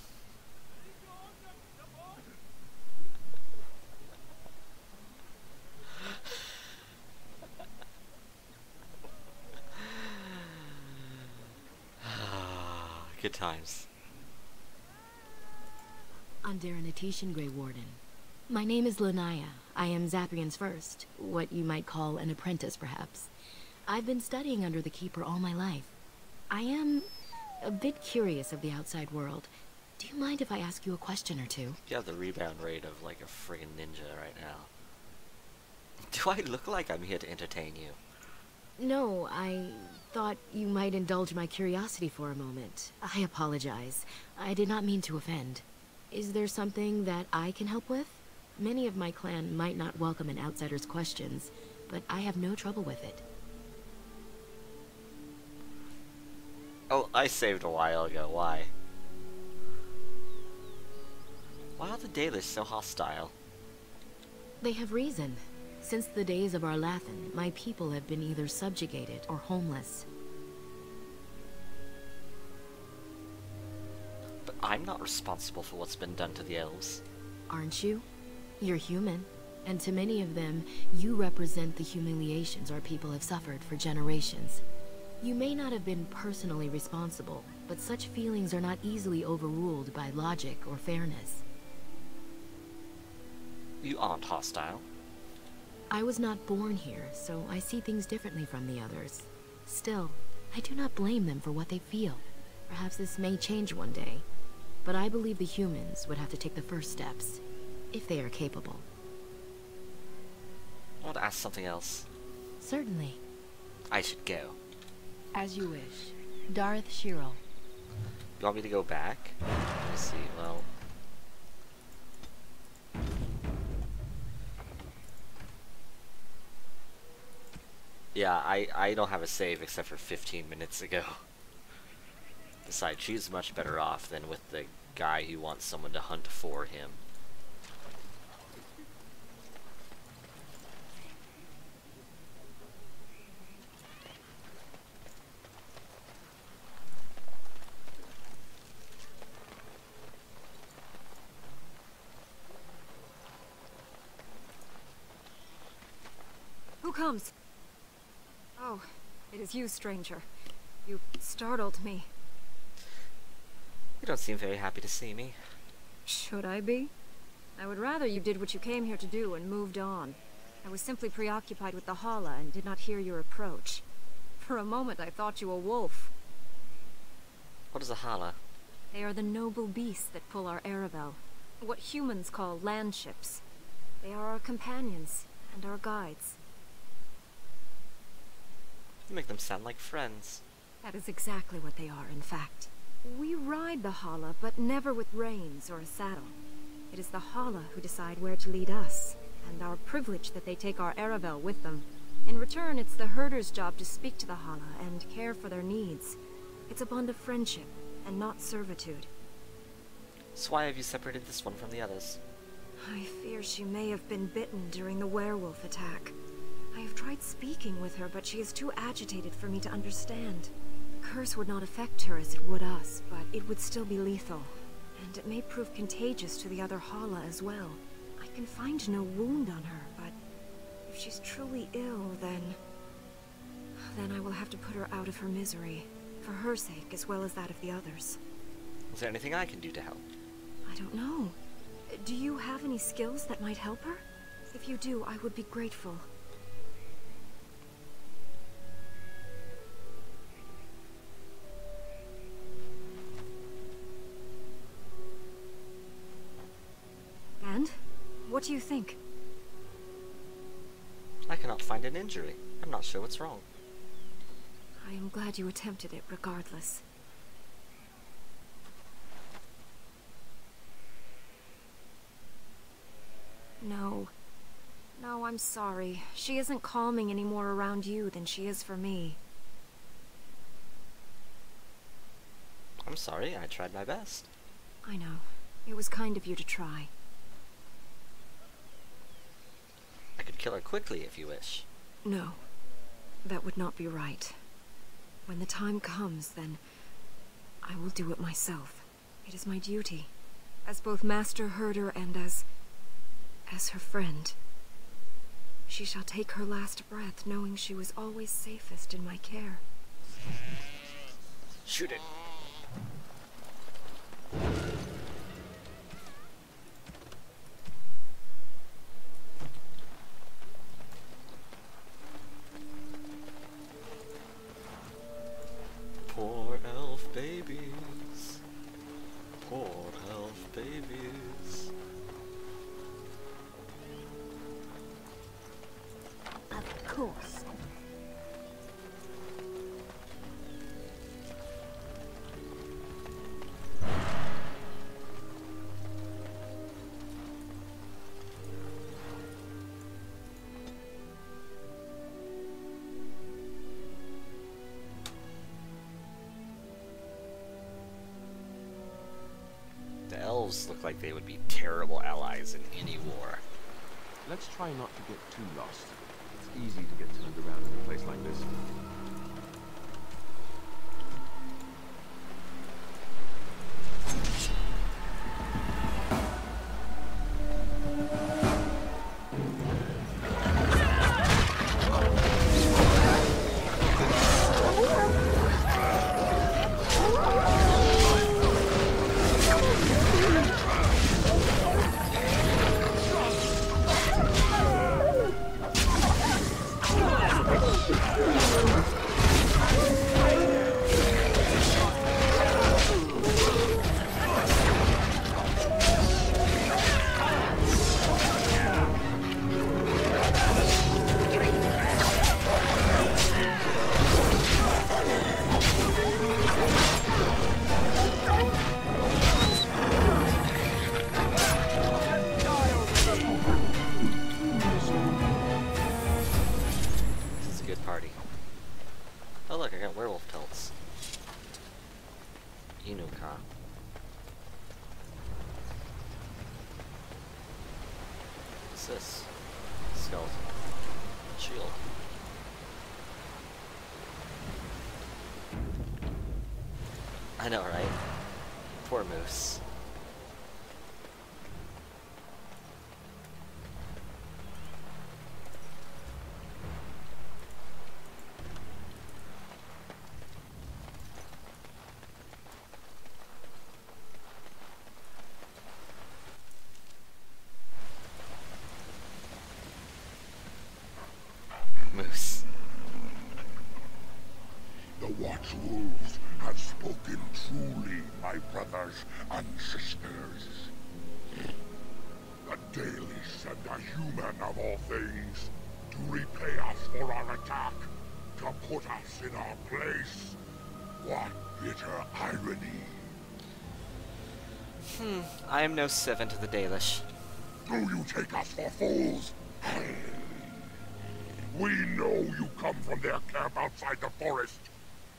Good times. Andera Natishan, Grey Warden. My name is Lanaya. I am Zaprian's first, what you might call an apprentice, perhaps. I've been studying under the Keeper all my life. I am a bit curious of the outside world. Do you mind if I ask you a question or two? You have the rebound rate of like a friggin' ninja right now. Do I look like I'm here to entertain you? No, I thought you might indulge my curiosity for a moment. I apologize. I did not mean to offend. Is there something that I can help with? Many of my clan might not welcome an outsider's questions, but I have no trouble with it. Oh, I saved a while ago. Why? Why are the Dalish so hostile? They have reason. Since the days of Arlathan, my people have been either subjugated or homeless. But I'm not responsible for what's been done to the elves. Aren't you? You're human, and to many of them, you represent the humiliations our people have suffered for generations. You may not have been personally responsible, but such feelings are not easily overruled by logic or fairness. You aren't hostile. I was not born here, so I see things differently from the others. Still, I do not blame them for what they feel. Perhaps this may change one day, but I believe the humans would have to take the first steps, if they are capable. I want to ask something else. Certainly. I should go. As you wish. Darth Shirel. You want me to go back? Let me see, well... Yeah, I don't have a save except for 15 minutes ago. Besides, she's much better off than with the guy who wants someone to hunt for him. Who comes? Oh, it is you, stranger. You startled me. You don't seem very happy to see me. Should I be? I would rather you did what you came here to do and moved on. I was simply preoccupied with the Hala and did not hear your approach. For a moment, I thought you a wolf. What is a hala? They are the noble beasts that pull our Aravel. What humans call land ships. They are our companions and our guides. You make them sound like friends. That is exactly what they are, in fact. We ride the hala, but never with reins or a saddle. It is the hala who decide where to lead us, and our privilege that they take our Aravel with them. In return, it's the herder's job to speak to the hala and care for their needs. It's a bond of friendship, and not servitude. So why have you separated this one from the others? I fear she may have been bitten during the werewolf attack. I have tried speaking with her, but she is too agitated for me to understand. The curse would not affect her as it would us, but it would still be lethal. And it may prove contagious to the other hala as well. I can find no wound on her, but if she's truly ill, then I will have to put her out of her misery. For her sake, as well as that of the others. Is there anything I can do to help? I don't know. Do you have any skills that might help her? If you do, I would be grateful. And? What do you think? I cannot find an injury. I'm not sure what's wrong. I am glad you attempted it, regardless. No. No, I'm sorry. She isn't calming any more around you than she is for me. I'm sorry, I tried my best. I know. It was kind of you to try. I could kill her quickly if you wish. No. That would not be right. When the time comes, then I will do it myself. It is my duty, as both Master Herder and as her friend. She shall take her last breath knowing she was always safest in my care. Shoot it. Poor elf babies. Poor elf babies. Of course. The elves look like they would be terrible allies in any war. Let's try not to get too lost. It's easy to get turned around in a place like this. What's this? Skeleton. Shield. I know, right? Poor moose. Moose. been truly my brothers and sisters. The Dalish sent a human of all things to repay us for our attack, to put us in our place. What bitter irony. I am no servant of the Dalish. Do you take us for fools? We know you come from their camp outside the forest.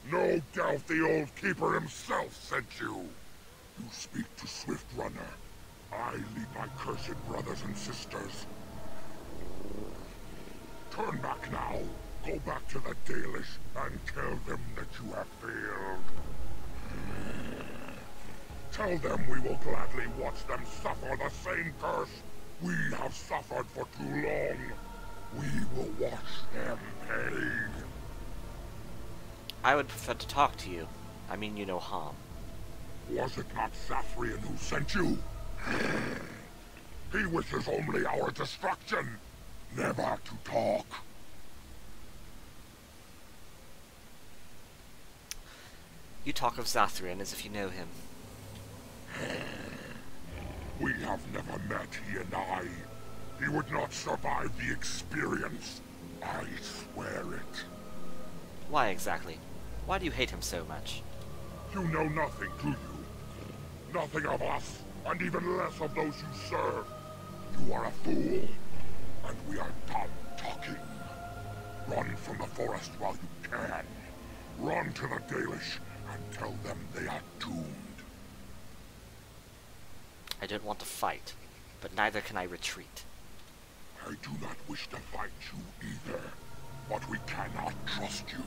No doubt the old keeper himself sent you. You speak to Swift Runner. I lead my cursed brothers and sisters. Turn back now. Go back to the Dalish and tell them that you have failed. Tell them we will gladly watch them suffer the same curse we have suffered for too long. We will watch them pay. I would prefer to talk to you. I mean, you know harm. Was it not Zathrian who sent you? He wishes only our destruction, never to talk. You talk of Zathrian as if you know him. We have never met, he and I. He would not survive the experience. I swear it. Why exactly? Why do you hate him so much? You know nothing, do you? Nothing of us, and even less of those you serve. You are a fool, and we are done talking. Run from the forest while you can. Run to the Dalish and tell them they are doomed. I don't want to fight, but neither can I retreat. I do not wish to fight you either, but we cannot trust you.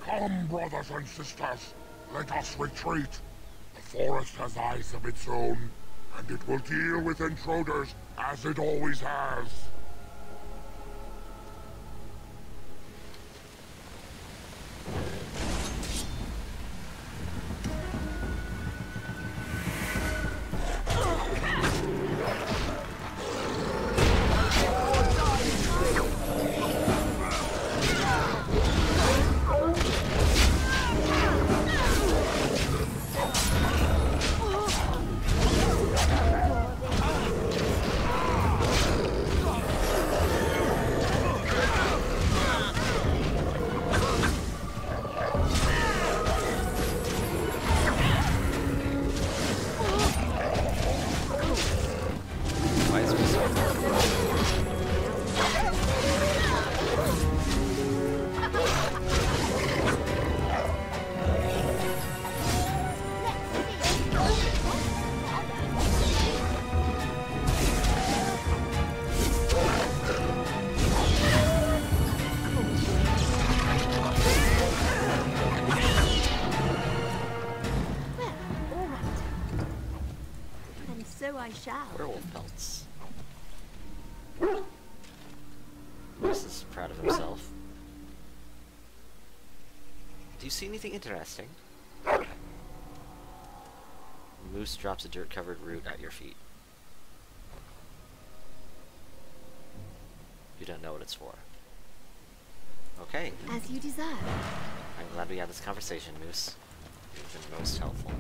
Come, brothers and sisters, let us retreat. The forest has eyes of its own, and it will deal with intruders as it always has. Werewolf pelts. Moose is proud of himself. Do you see anything interesting? Moose drops a dirt-covered root at your feet. You don't know what it's for. Okay. As you desire. I'm glad we had this conversation, Moose. You've been most helpful.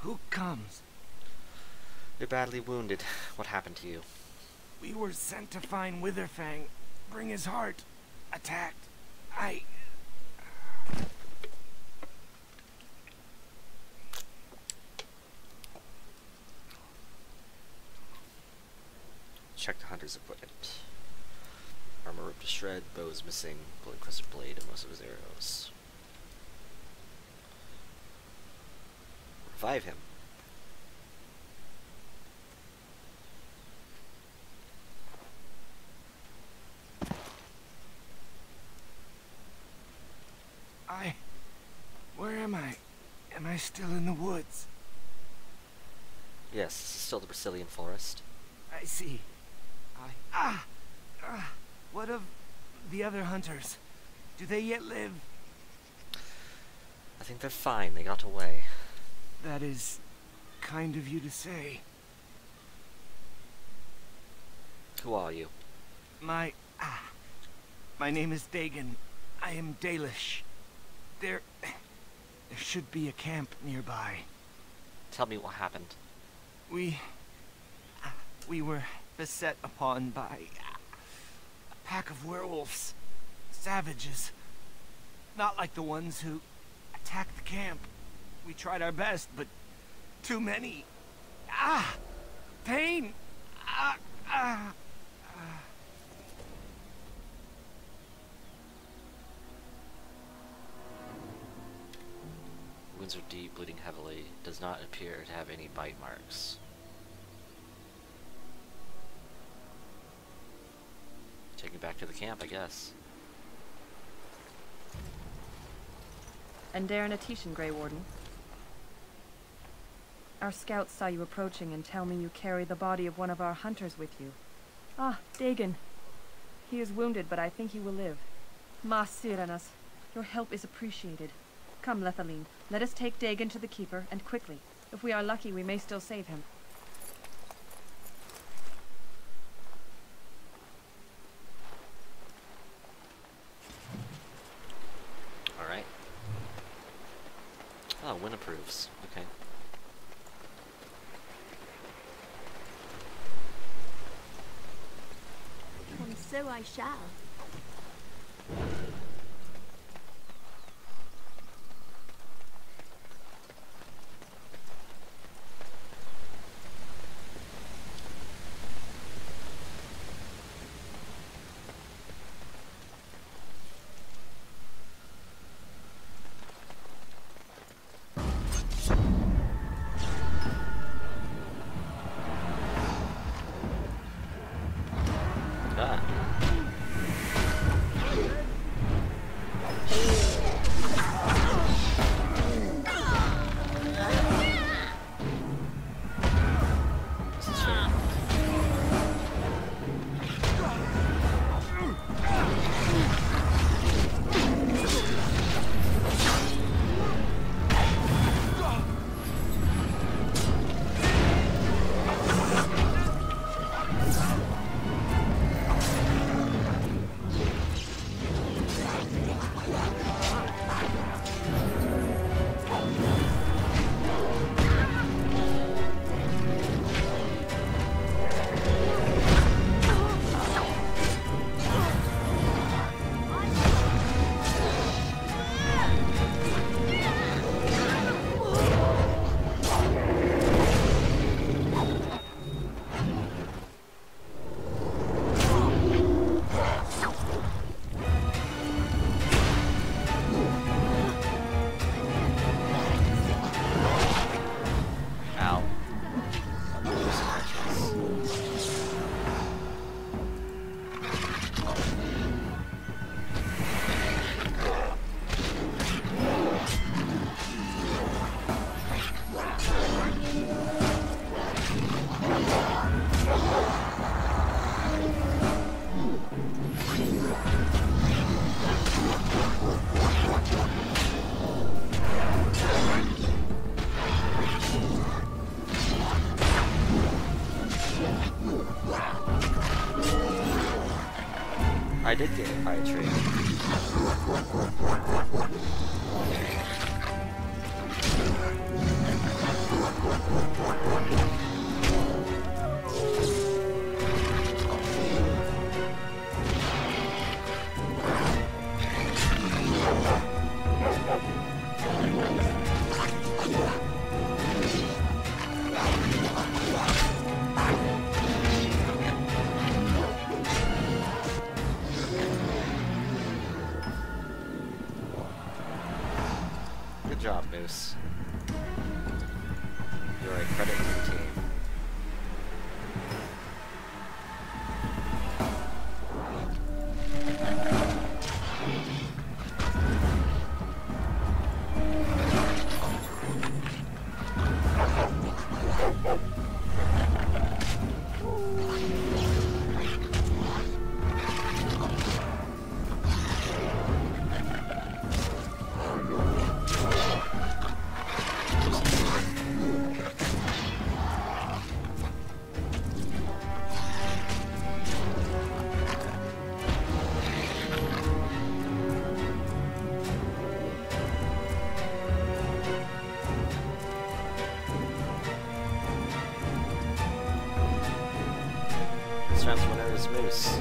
Who comes? You're badly wounded. What happened to you? We were sent to find Witherfang, bring his heart. Attacked. Check the hunter's equipment. Armor ripped to shred, bows missing, bullet-encrusted blade, and most of his arrows. Revive him. Where am I? Am I still in the woods? Yes, this is still the Brazilian forest. I see. What of the other hunters? Do they yet live? I think they're fine. They got away. That is kind of you to say. Who are you? My name is Dagon. I am Dalish. There should be a camp nearby. Tell me what happened. We were beset upon by a pack of werewolves. Savages. Not like the ones who attacked the camp. We tried our best, but too many. Pain! Wounds are deep, bleeding heavily. Does not appear to have any bite marks. Take me back to the camp, I guess. And Darren Atishan, Grey Warden. Our scouts saw you approaching and tell me you carry the body of one of our hunters with you. Ah, Dagon. He is wounded, but I think he will live. Mas Siranas, your help is appreciated. Come, Lethaline, let us take Dagon to the Keeper, and quickly. If we are lucky, we may still save him. Alright. Oh, Wynn approves. Okay. And so I shall. I did get hit by a tree. Good job, Moose. You're a credit to the team. This round's winner is Moose.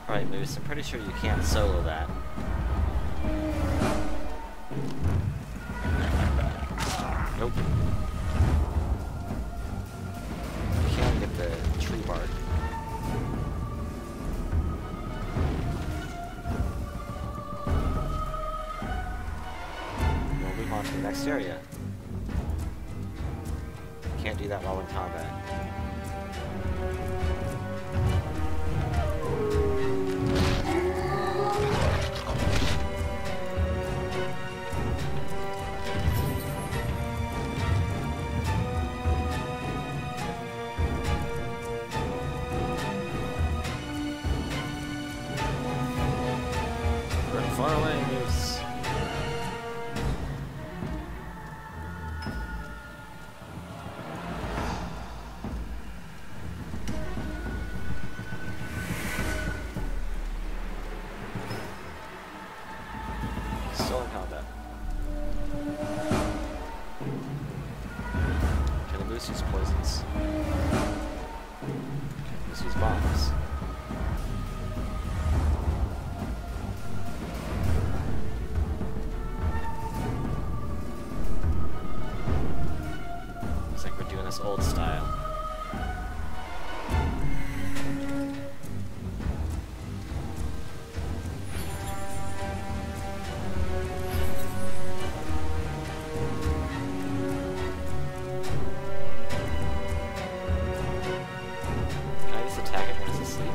Alright, Moose, I'm pretty sure you can't solo that. Nope. You can't get the tree bark. We'll move on to the next area. Can't do that while in combat. Far away, Moose. Still in combat. Can the Moose use poisons? Can the Moose use bombs? Old style. Can I just attack it when it's asleep?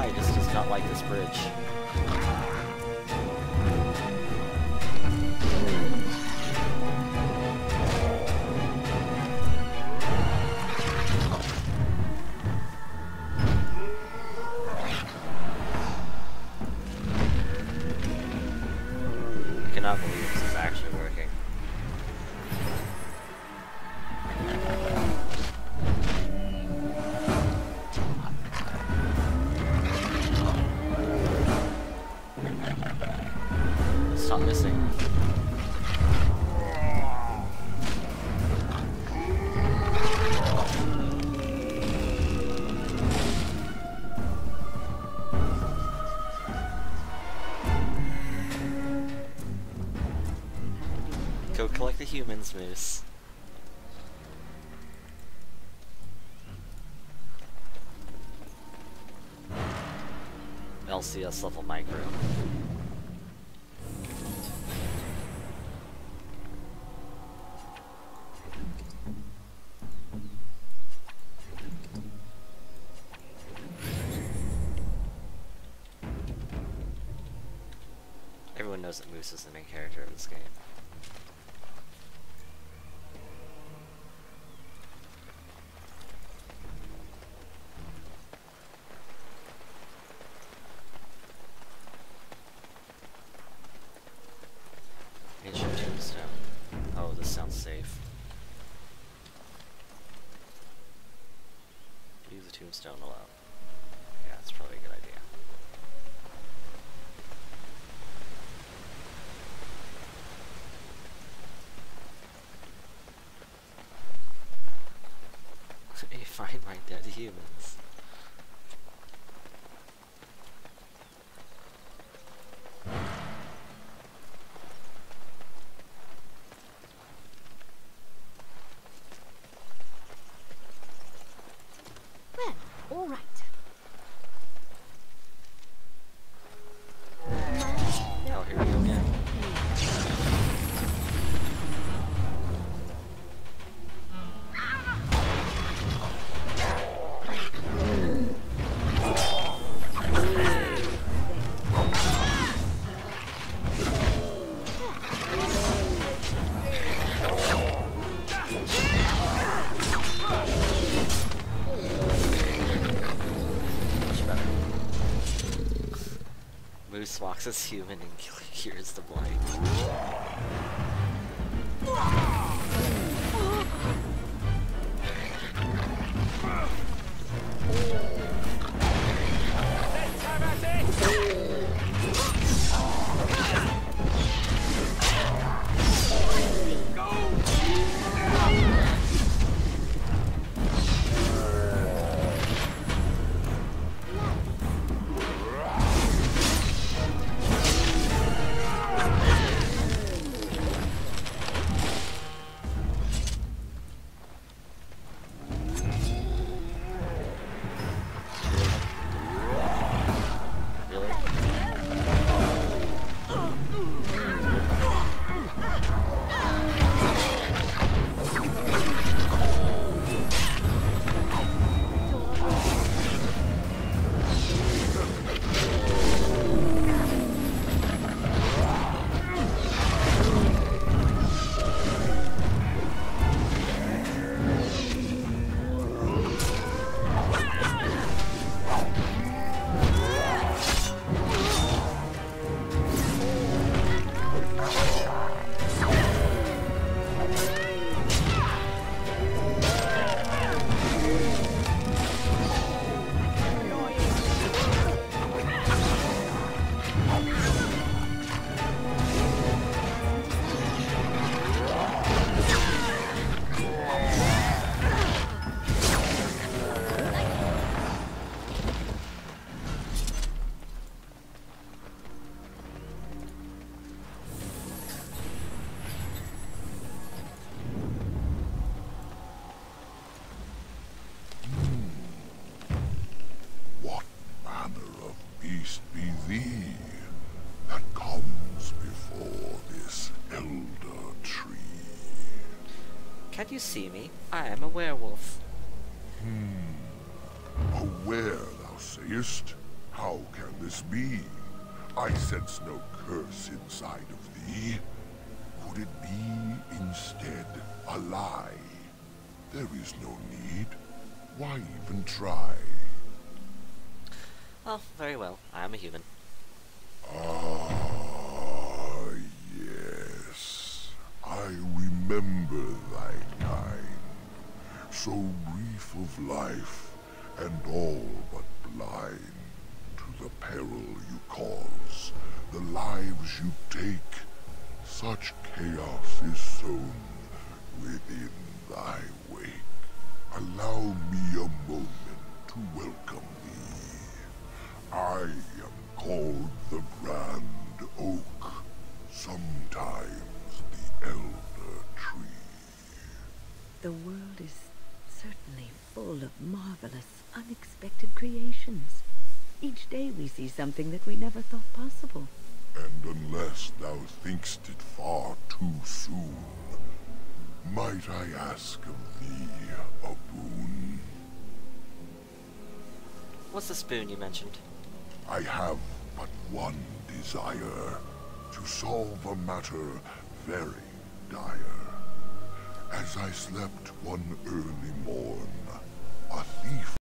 guy just does not like this bridge. I cannot believe this is actually working. Stop missing. Go collect the humans, Moose. LCS level micro. Everyone knows that Moose is the main character of this game. Ancient tombstone. Oh, this sounds safe. Leave the tombstone alone. Yeah, that's probably a good idea. Find my dead humans. Well, all right. Oh, here we go again. Moose walks as human and cures the blight. Can't you see me? I am a werewolf. A were, thou sayest? How can this be? I sense no curse inside of thee. Could it be instead a lie? There is no need. Why even try? Oh, very well. I am a human. Ah, yes. I remember thy kind. So brief of life, and all but blind to the peril you cause, the lives you take. Such chaos is sown within thy wake. Allow me a moment to welcome thee. I am called the Grand Oak, sometimes the Elder Tree. The world is certainly full of marvelous, unexpected creations. Each day we see something that we never thought possible. And unless thou thinkst it far too soon, might I ask of thee a boon? What's the spoon you mentioned? I have but one desire, to solve a matter very dire. As I slept one early morn, a thief